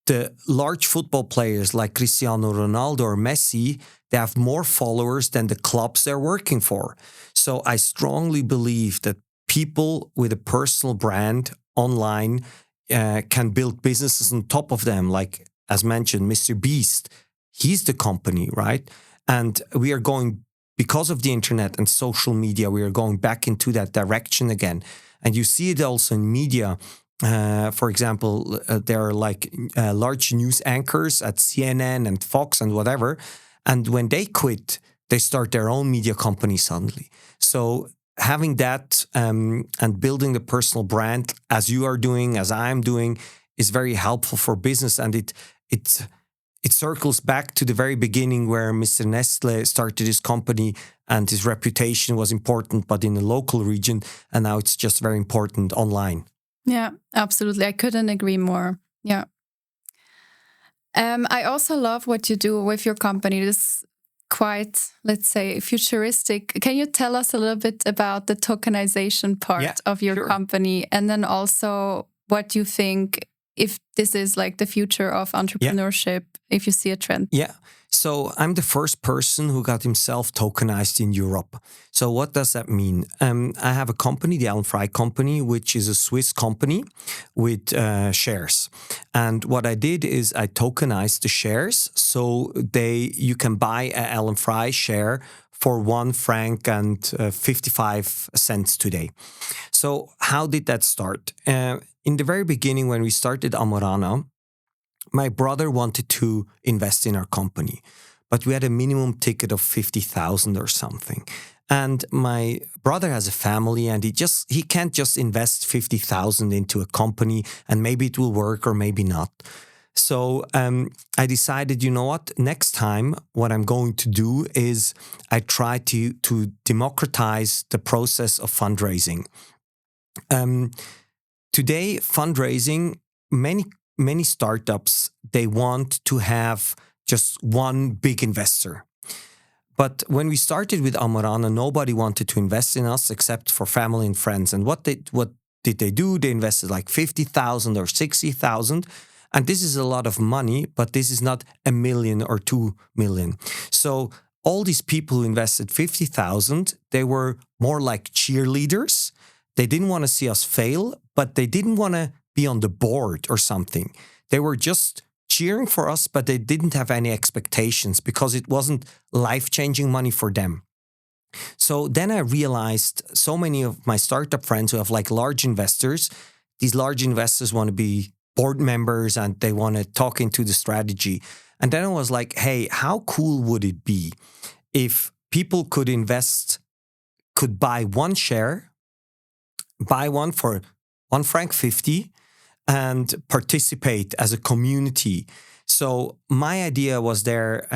the large football players like Cristiano Ronaldo or Messi, they have more followers than the clubs they're working for. So I strongly believe that people with a personal brand online can build businesses on top of them. Like, as mentioned, Mr. Beast, he's the company, right? And we are going, because of the internet and social media, we are going back into that direction again. And you see it also in media. For example, there are like large news anchors at CNN and Fox and whatever. And when they quit, they start their own media company suddenly. So having that and building the personal brand, as you are doing, as I'm doing, is very helpful for business. And it circles back to the very beginning where Mr. Nestle started his company and his reputation was important, but in the local region. And now it's just very important online. Yeah, absolutely. I couldn't agree more. Yeah. I also love what you do with your company. This quite, let's say, futuristic. Can you tell us a little bit about the tokenization part of your company? And then also what you think, if this is like the future of entrepreneurship, if you see a trend? Yeah. So I'm the first person who got himself tokenized in Europe. So what does that mean? I have a company, the Alan Frei Company, which is a Swiss company with shares. And what I did is I tokenized the shares. So you can buy an Alan Frei share for 1 franc and 55 cents today. So how did that start? In the very beginning, when we started Amorana, my brother wanted to invest in our company, but we had a minimum ticket of 50,000 or something. And my brother has a family and he can't just invest 50,000 into a company and maybe it will work or maybe not. So I decided, you know what, next time what I'm going to do is I try to democratize the process of fundraising. Today, fundraising, many startups, they want to have just one big investor. But when we started with Amorana, nobody wanted to invest in us except for family and friends. And what did they do? They invested like 50,000 or 60,000. And this is a lot of money, but this is not 1 million or 2 million. So all these people who invested 50,000, they were more like cheerleaders. They didn't want to see us fail, but they didn't want to be on the board or something. They were just cheering for us, but they didn't have any expectations because it wasn't life-changing money for them. So then I realized so many of my startup friends who have like large investors, these large investors want to be board members and they want to talk into the strategy. And then I was like, hey, how cool would it be if people could buy one share, buy one for 1.50 franc, and participate as a community. So my idea was there,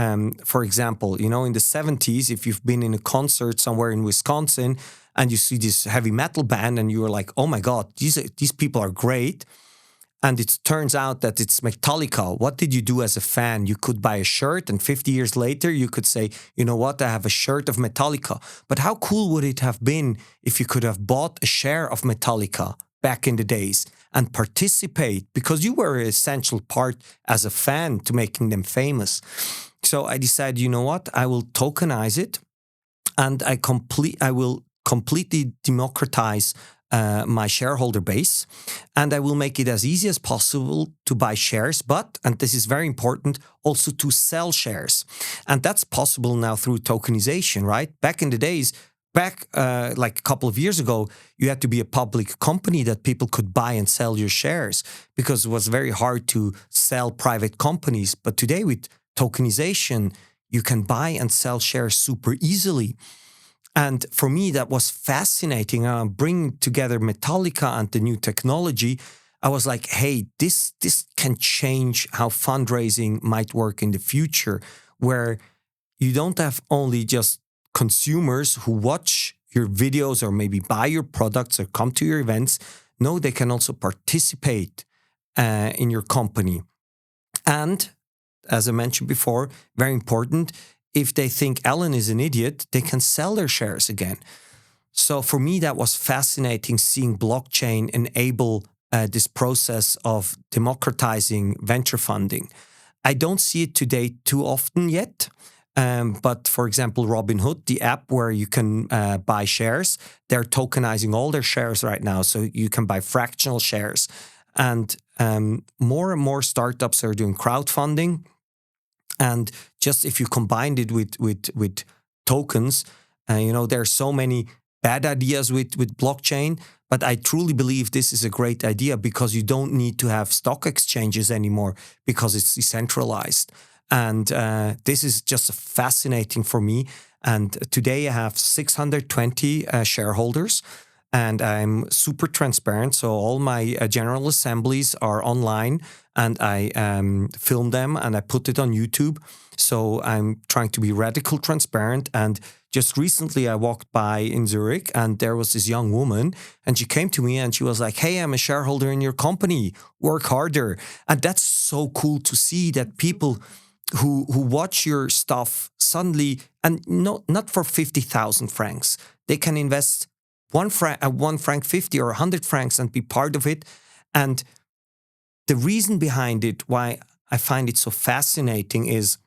for example, in the 70s, if you've been in a concert somewhere in Wisconsin and you see this heavy metal band and you're like, oh my God, these people are great. And it turns out that it's Metallica. What did you do as a fan? You could buy a shirt and 50 years later you could say, you know what, I have a shirt of Metallica. But how cool would it have been if you could have bought a share of Metallica back in the days and participate, because you were an essential part as a fan to making them famous. So I decided, you know what, I will tokenize it and I will completely democratize my shareholder base, and I will make it as easy as possible to buy shares, but, and this is very important, also to sell shares. And that's possible now through tokenization, right? Back in the days, like a couple of years ago, you had to be a public company that people could buy and sell your shares because it was very hard to sell private companies. But today with tokenization, you can buy and sell shares super easily. And for me, that was fascinating. Bringing together Metallica and the new technology, I was like, hey, this can change how fundraising might work in the future, where you don't have only just consumers who watch your videos or maybe buy your products or come to your events. No, they can also participate in your company. And as I mentioned before, very important, if they think Alan is an idiot, they can sell their shares again. So for me, that was fascinating, seeing blockchain enable this process of democratizing venture funding. I don't see it today too often yet. But for example, Robinhood, the app where you can buy shares, they're tokenizing all their shares right now. So you can buy fractional shares. And more and more startups are doing crowdfunding. And just if you combined it with tokens, there are so many bad ideas with blockchain. But I truly believe this is a great idea because you don't need to have stock exchanges anymore because it's decentralized. And this is just fascinating for me. And today I have 620 shareholders and I'm super transparent. So all my general assemblies are online and I film them and I put it on YouTube. So I'm trying to be radical transparent. And just recently I walked by in Zurich and there was this young woman and she came to me and she was like, hey, I'm a shareholder in your company, work harder. And that's so cool to see that people who watch your stuff suddenly, and not for 50,000 francs, they can invest 1 franc 50 or 100 francs and be part of it. And the reason behind it, why I find it so fascinating, is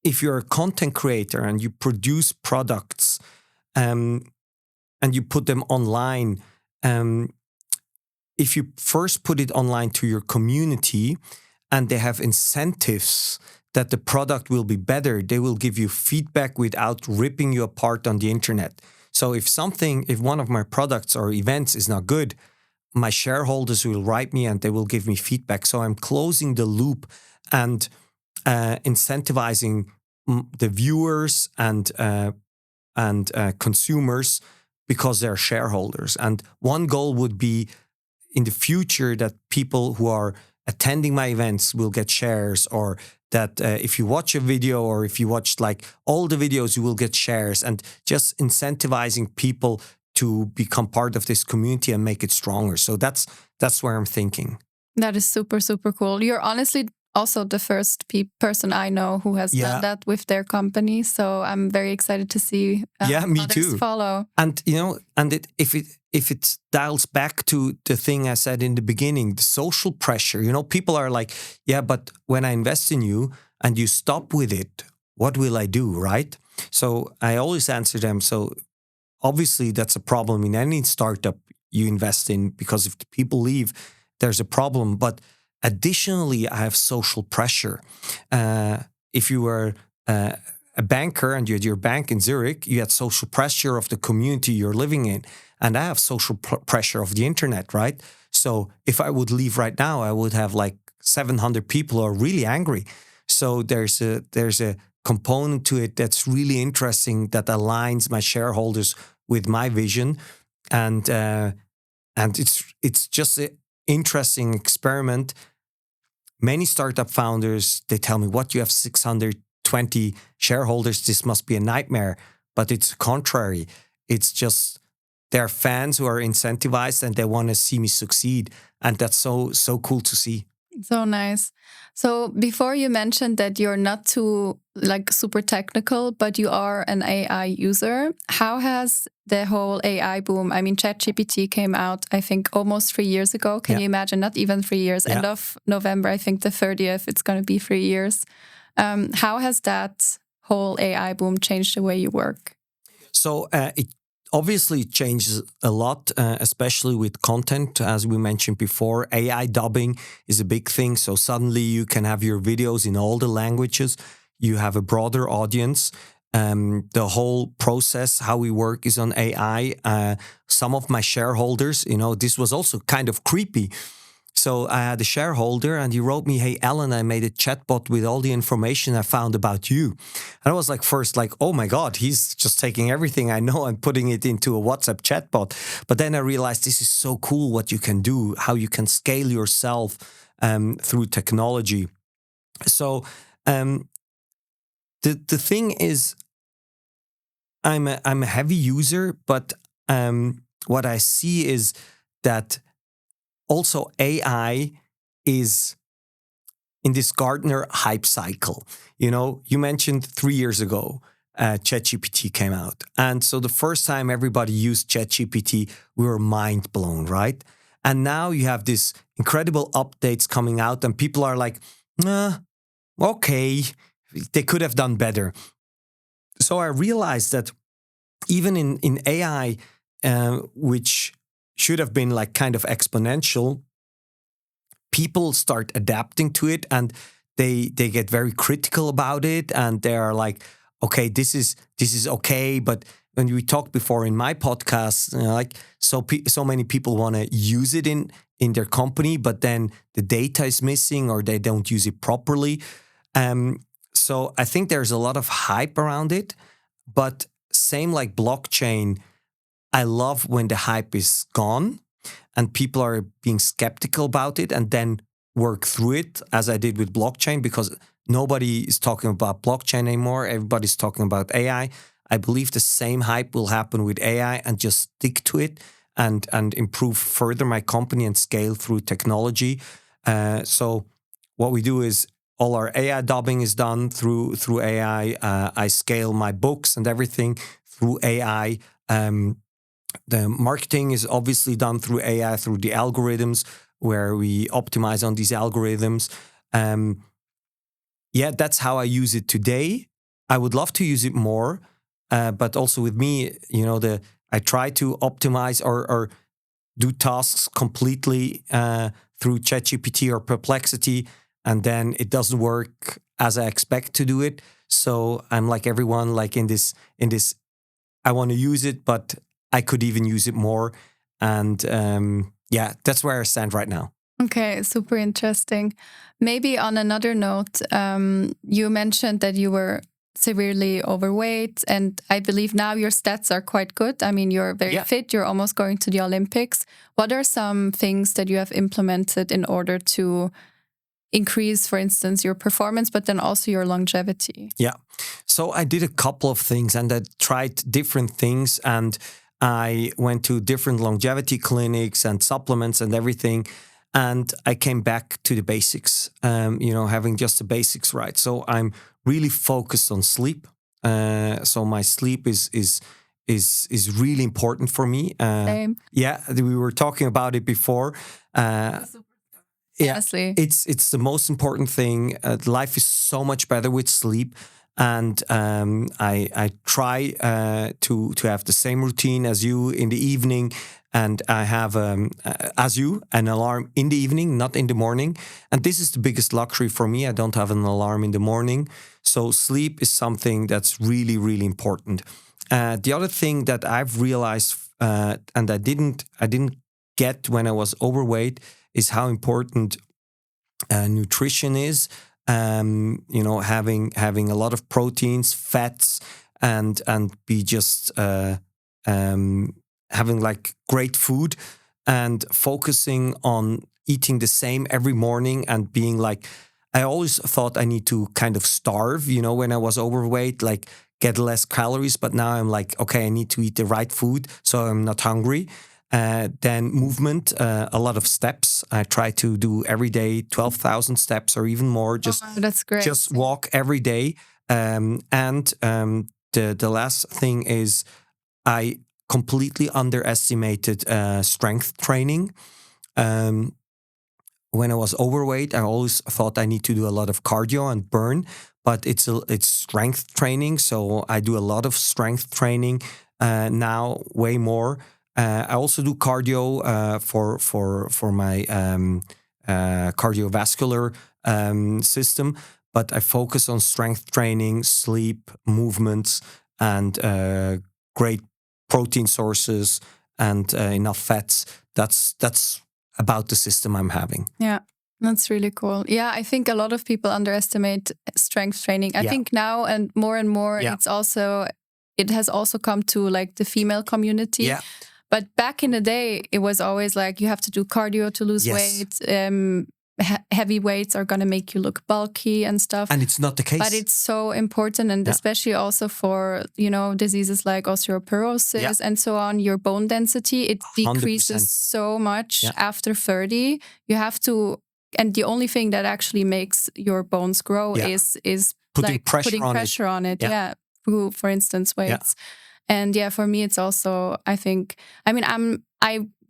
if you're a content creator and you produce products and you put them online, if you first put it online to your community and they have incentives that the product will be better, they will give you feedback without ripping you apart on the internet. So if one of my products or events is not good, my shareholders will write me and they will give me feedback. So I'm closing the loop and incentivizing the viewers and consumers because they're shareholders. And one goal would be in the future that people who are attending my events will get shares, or that if you watch a video or if you watch like all the videos, you will get shares, and just incentivizing people to become part of this community and make it stronger. So that's where I'm thinking. That is super, super cool. You're honestly also the first person I know who has done that with their company. So I'm very excited to see me others too. follow. And if it dials back to the thing I said in the beginning, the social pressure, people are like, yeah, but when I invest in you and you stop with it, what will I do, right? So I always answer them. So obviously, that's a problem in any startup you invest in, because if the people leave, there's a problem. But additionally, I have social pressure. If you were a banker and you had your bank in Zurich, you had social pressure of the community you're living in. And I have social pressure of the internet, right? So if I would leave right now, I would have like 700 people who are really angry. So there's a component to it that's really interesting that aligns my shareholders with my vision, and it's just an interesting experiment. Many startup founders, they tell me, "What, you have 620 shareholders? This must be a nightmare." But it's contrary. It's just they're fans who are incentivized and they want to see me succeed, and that's so cool to see. So nice. So before you mentioned that you're not too like super technical, but you are an AI user. How has the whole AI boom? I mean, ChatGPT came out, I think, almost 3 years ago. Can you imagine? Not even 3 years. Yeah. End of November, I think the 30th, it's going to be 3 years. How has that whole AI boom changed the way you work? So it obviously changes a lot, especially with content. As we mentioned before, AI dubbing is a big thing. So suddenly you can have your videos in all the languages. You have a broader audience. The whole process, how we work, is on AI. Some of my shareholders, this was also kind of creepy. So I had a shareholder and he wrote me, "Hey, Alan, I made a chatbot with all the information I found about you." And I was like, first like, oh my God, he's just taking everything I know and putting it into a WhatsApp chatbot. But then I realized this is so cool what you can do, how you can scale yourself through technology. So the thing is, I'm a heavy user, but what I see is that also AI is in this Gartner hype cycle. You mentioned 3 years ago, ChatGPT came out. And so the first time everybody used ChatGPT, we were mind blown, right? And now you have this incredible updates coming out and people are like, okay, they could have done better. So I realized that even in AI, which should have been like kind of exponential, people start adapting to it and they get very critical about it, and they are like, okay, this is okay. But when we talked before in my podcast, like so many people want to use it in their company, but then the data is missing or they don't use it properly. So I think there's a lot of hype around it, but same like blockchain, I love when the hype is gone and people are being skeptical about it and then work through it, as I did with blockchain, because nobody is talking about blockchain anymore. Everybody's talking about AI. I believe the same hype will happen with AI, and just stick to it and improve further my company and scale through technology. So what we do is all our AI dubbing is done through AI. I scale my books and everything through AI. The marketing is obviously done through AI, through the algorithms, where we optimize on these algorithms. That's how I use it today. I would love to use it more, but also with me, I try to optimize or do tasks completely through ChatGPT or Perplexity, and then it doesn't work as I expect to do it. So I'm like everyone, like in this, I want to use it, but I could even use it more. And that's where I stand right now. Okay, super interesting. Maybe on another note, you mentioned that you were severely overweight, and I believe now your stats are quite good. I mean, you're very fit, you're almost going to the Olympics. What are some things that you have implemented in order to increase, for instance, your performance, but then also your longevity? Yeah. So I did a couple of things and I tried different things, and I went to different longevity clinics and supplements and everything. And I came back to the basics, having just the basics right. So I'm really focused on sleep. So my sleep is really important for me. Same. Yeah, we were talking about it before. Honestly, it's the most important thing. Life is so much better with sleep. And I try to have the same routine as you in the evening. And I have, as you, an alarm in the evening, not in the morning. And this is the biggest luxury for me. I don't have an alarm in the morning. So sleep is something that's really, really important. The other thing that I've realized, and I didn't get when I was overweight, is how important nutrition is. Having a lot of proteins, fats, and be just having like great food, and focusing on eating the same every morning, and being like, I always thought I need to kind of starve, when I was overweight, like get less calories. But now I'm like, okay, I need to eat the right food so I'm not hungry. Then movement, a lot of steps. I try to do every day 12,000 steps or even more. That's great. Just walk every day. The last thing is I completely underestimated strength training. When I was overweight, I always thought I need to do a lot of cardio and burn, but it's strength training. So I do a lot of strength training now, way more. I also do cardio for my cardiovascular system, but I focus on strength training, sleep, movements, and great protein sources and enough fats. That's about the system I'm having. Yeah. That's really cool. Yeah, I think a lot of people underestimate strength training. I think now and more, it has also come to like the female community. Yeah. But back in the day, it was always like you have to do cardio to lose weight. Heavy weights are going to make you look bulky and stuff. And it's not the case. But it's so important, and especially also for, diseases like osteoporosis and so on, your bone density, it decreases 100%. So much after 30. You have to, and the only thing that actually makes your bones grow is putting like pressure on it. Yeah. Through, for instance, weights. Yeah. And for me, it's also, I'm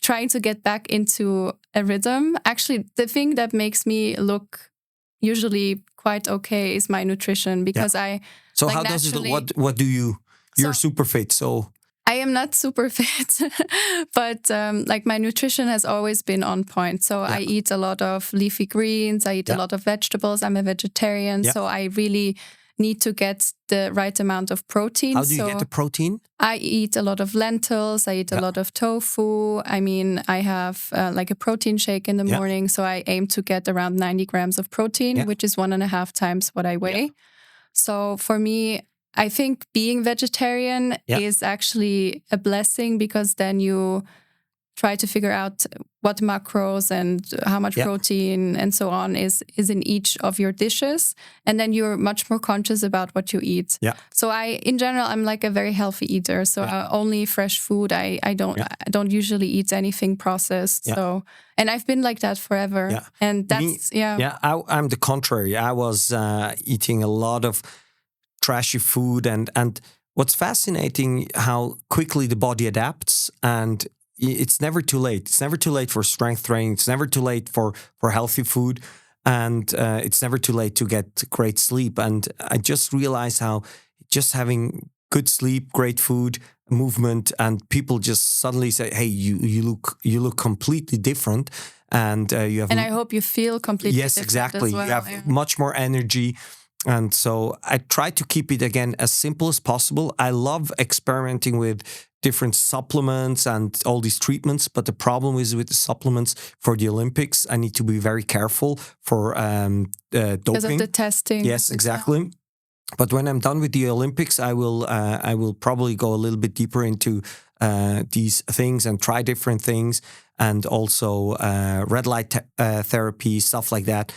trying to get back into a rhythm. Actually, the thing that makes me look usually quite okay is my nutrition, because So like, how does it, what do you, you're super fit, so. I am not super fit, but like my nutrition has always been on point. So I eat a lot of leafy greens, I eat a lot of vegetables, I'm a vegetarian, so I really need to get the right amount of protein. How do you get the protein? I eat a lot of lentils. I eat a lot of tofu. I have like a protein shake in the morning. So I aim to get around 90 grams of protein, which is 1.5 times what I weigh. Yeah. So for me, I think being vegetarian is actually a blessing, because then you try to figure out what macros and how much protein and so on is in each of your dishes. And then you're much more conscious about what you eat. Yeah. So in general, I'm like a very healthy eater. So only fresh food. I don't usually eat anything processed. Yeah. So, and I've been like that forever. Yeah. And that's, I'm the contrary. I was eating a lot of trashy food, and what's fascinating, how quickly the body adapts, and it's never too late. It's never too late for strength training. It's never too late for healthy food. And it's never too late to get great sleep. And I just realized how just having good sleep, great food, movement, and people just suddenly say, hey, you look completely different. And you have... And I hope you feel completely different. Yes, exactly. As well. You have much more energy. And so I try to keep it, again, as simple as possible. I love experimenting with different supplements and all these treatments. But the problem is with the supplements for the Olympics, I need to be very careful for doping. Because of the testing. Yes, exactly. But when I'm done with the Olympics, I will probably go a little bit deeper into these things and try different things, and also red light therapy, stuff like that.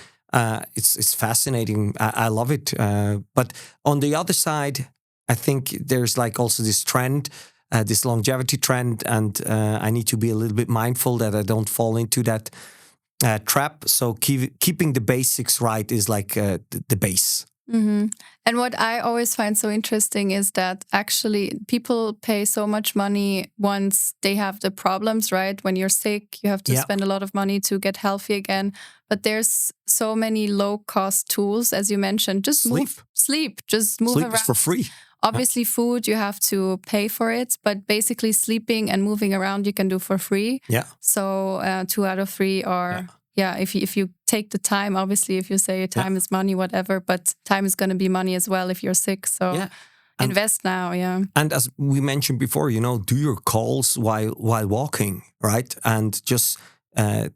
It's fascinating. I love it. But on the other side, I think there's like also this trend, this longevity trend, and I need to be a little bit mindful that I don't fall into that trap. So keeping the basics right is like the base. Mm-hmm. And what I always find so interesting is that actually people pay so much money once they have the problems, right? When you're sick, you have to spend a lot of money to get healthy again. But there's so many low-cost tools, as you mentioned. Just sleep, just move Sleep around. is for free. Obviously, food, you have to pay for it, but basically sleeping and moving around, you can do for free. Yeah. So 2 out of 3 are... Yeah, if you take the time, obviously, if you say time is money, whatever, but time is going to be money as well if you're sick. So invest now, And as we mentioned before, do your calls while walking, right? And just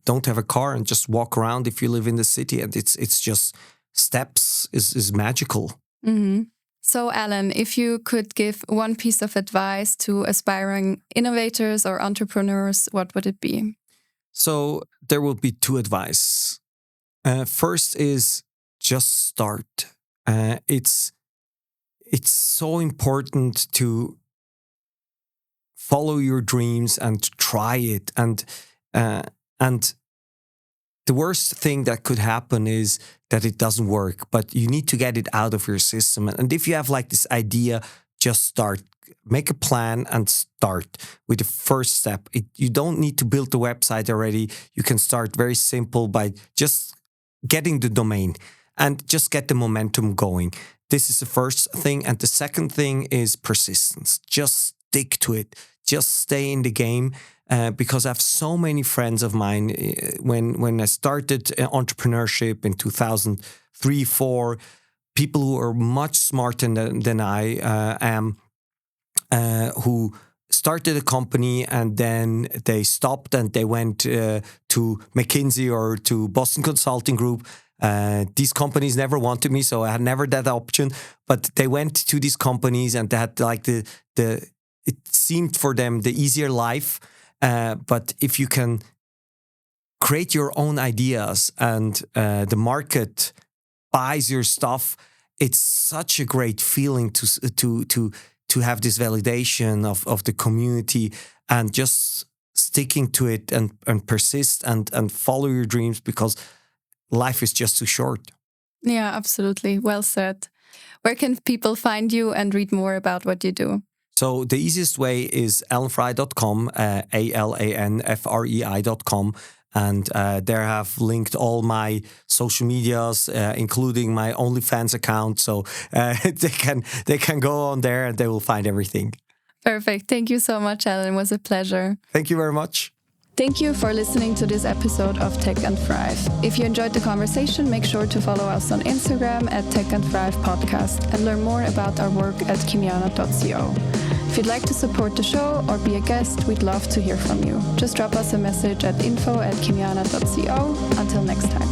don't have a car and just walk around if you live in the city. And it's just steps is magical. Mm-hmm. So, Alan, if you could give one piece of advice to aspiring innovators or entrepreneurs, what would it be? So there will be 2 advice. First is just start. It's so important to follow your dreams and try it. And the worst thing that could happen is that it doesn't work, but you need to get it out of your system. And if you have like this idea, just start. Make a plan and start with the first step. You don't need to build the website already. You can start very simple by just getting the domain and just get the momentum going. This is the first thing. And the second thing is persistence. Just stick to it. Just stay in the game. Because I have so many friends of mine, when I started entrepreneurship in 2003, 2004, people who are much smarter than I am, who started a company and then they stopped and they went to McKinsey or to Boston Consulting Group. These companies never wanted me, so I had never that option. But they went to these companies and they had like it seemed for them the easier life. But if you can create your own ideas and the market buys your stuff, it's such a great feeling to have this validation of the community, and just sticking to it and persist and follow your dreams, because life is just too short. Yeah, absolutely. Well said. Where can people find you and read more about what you do? So the easiest way is alanfrei.com, alanfrei.com. And there I have linked all my social medias, including my OnlyFans account. So they can go on there and they will find everything. Perfect. Thank you so much, Alan. It was a pleasure. Thank you very much. Thank you for listening to this episode of Tech and Thrive. If you enjoyed the conversation, make sure to follow us on Instagram at Tech and Thrive Podcast and learn more about our work at kimiana.co. If you'd like to support the show or be a guest, we'd love to hear from you. Just drop us a message at info@kimiana.co. Until next time.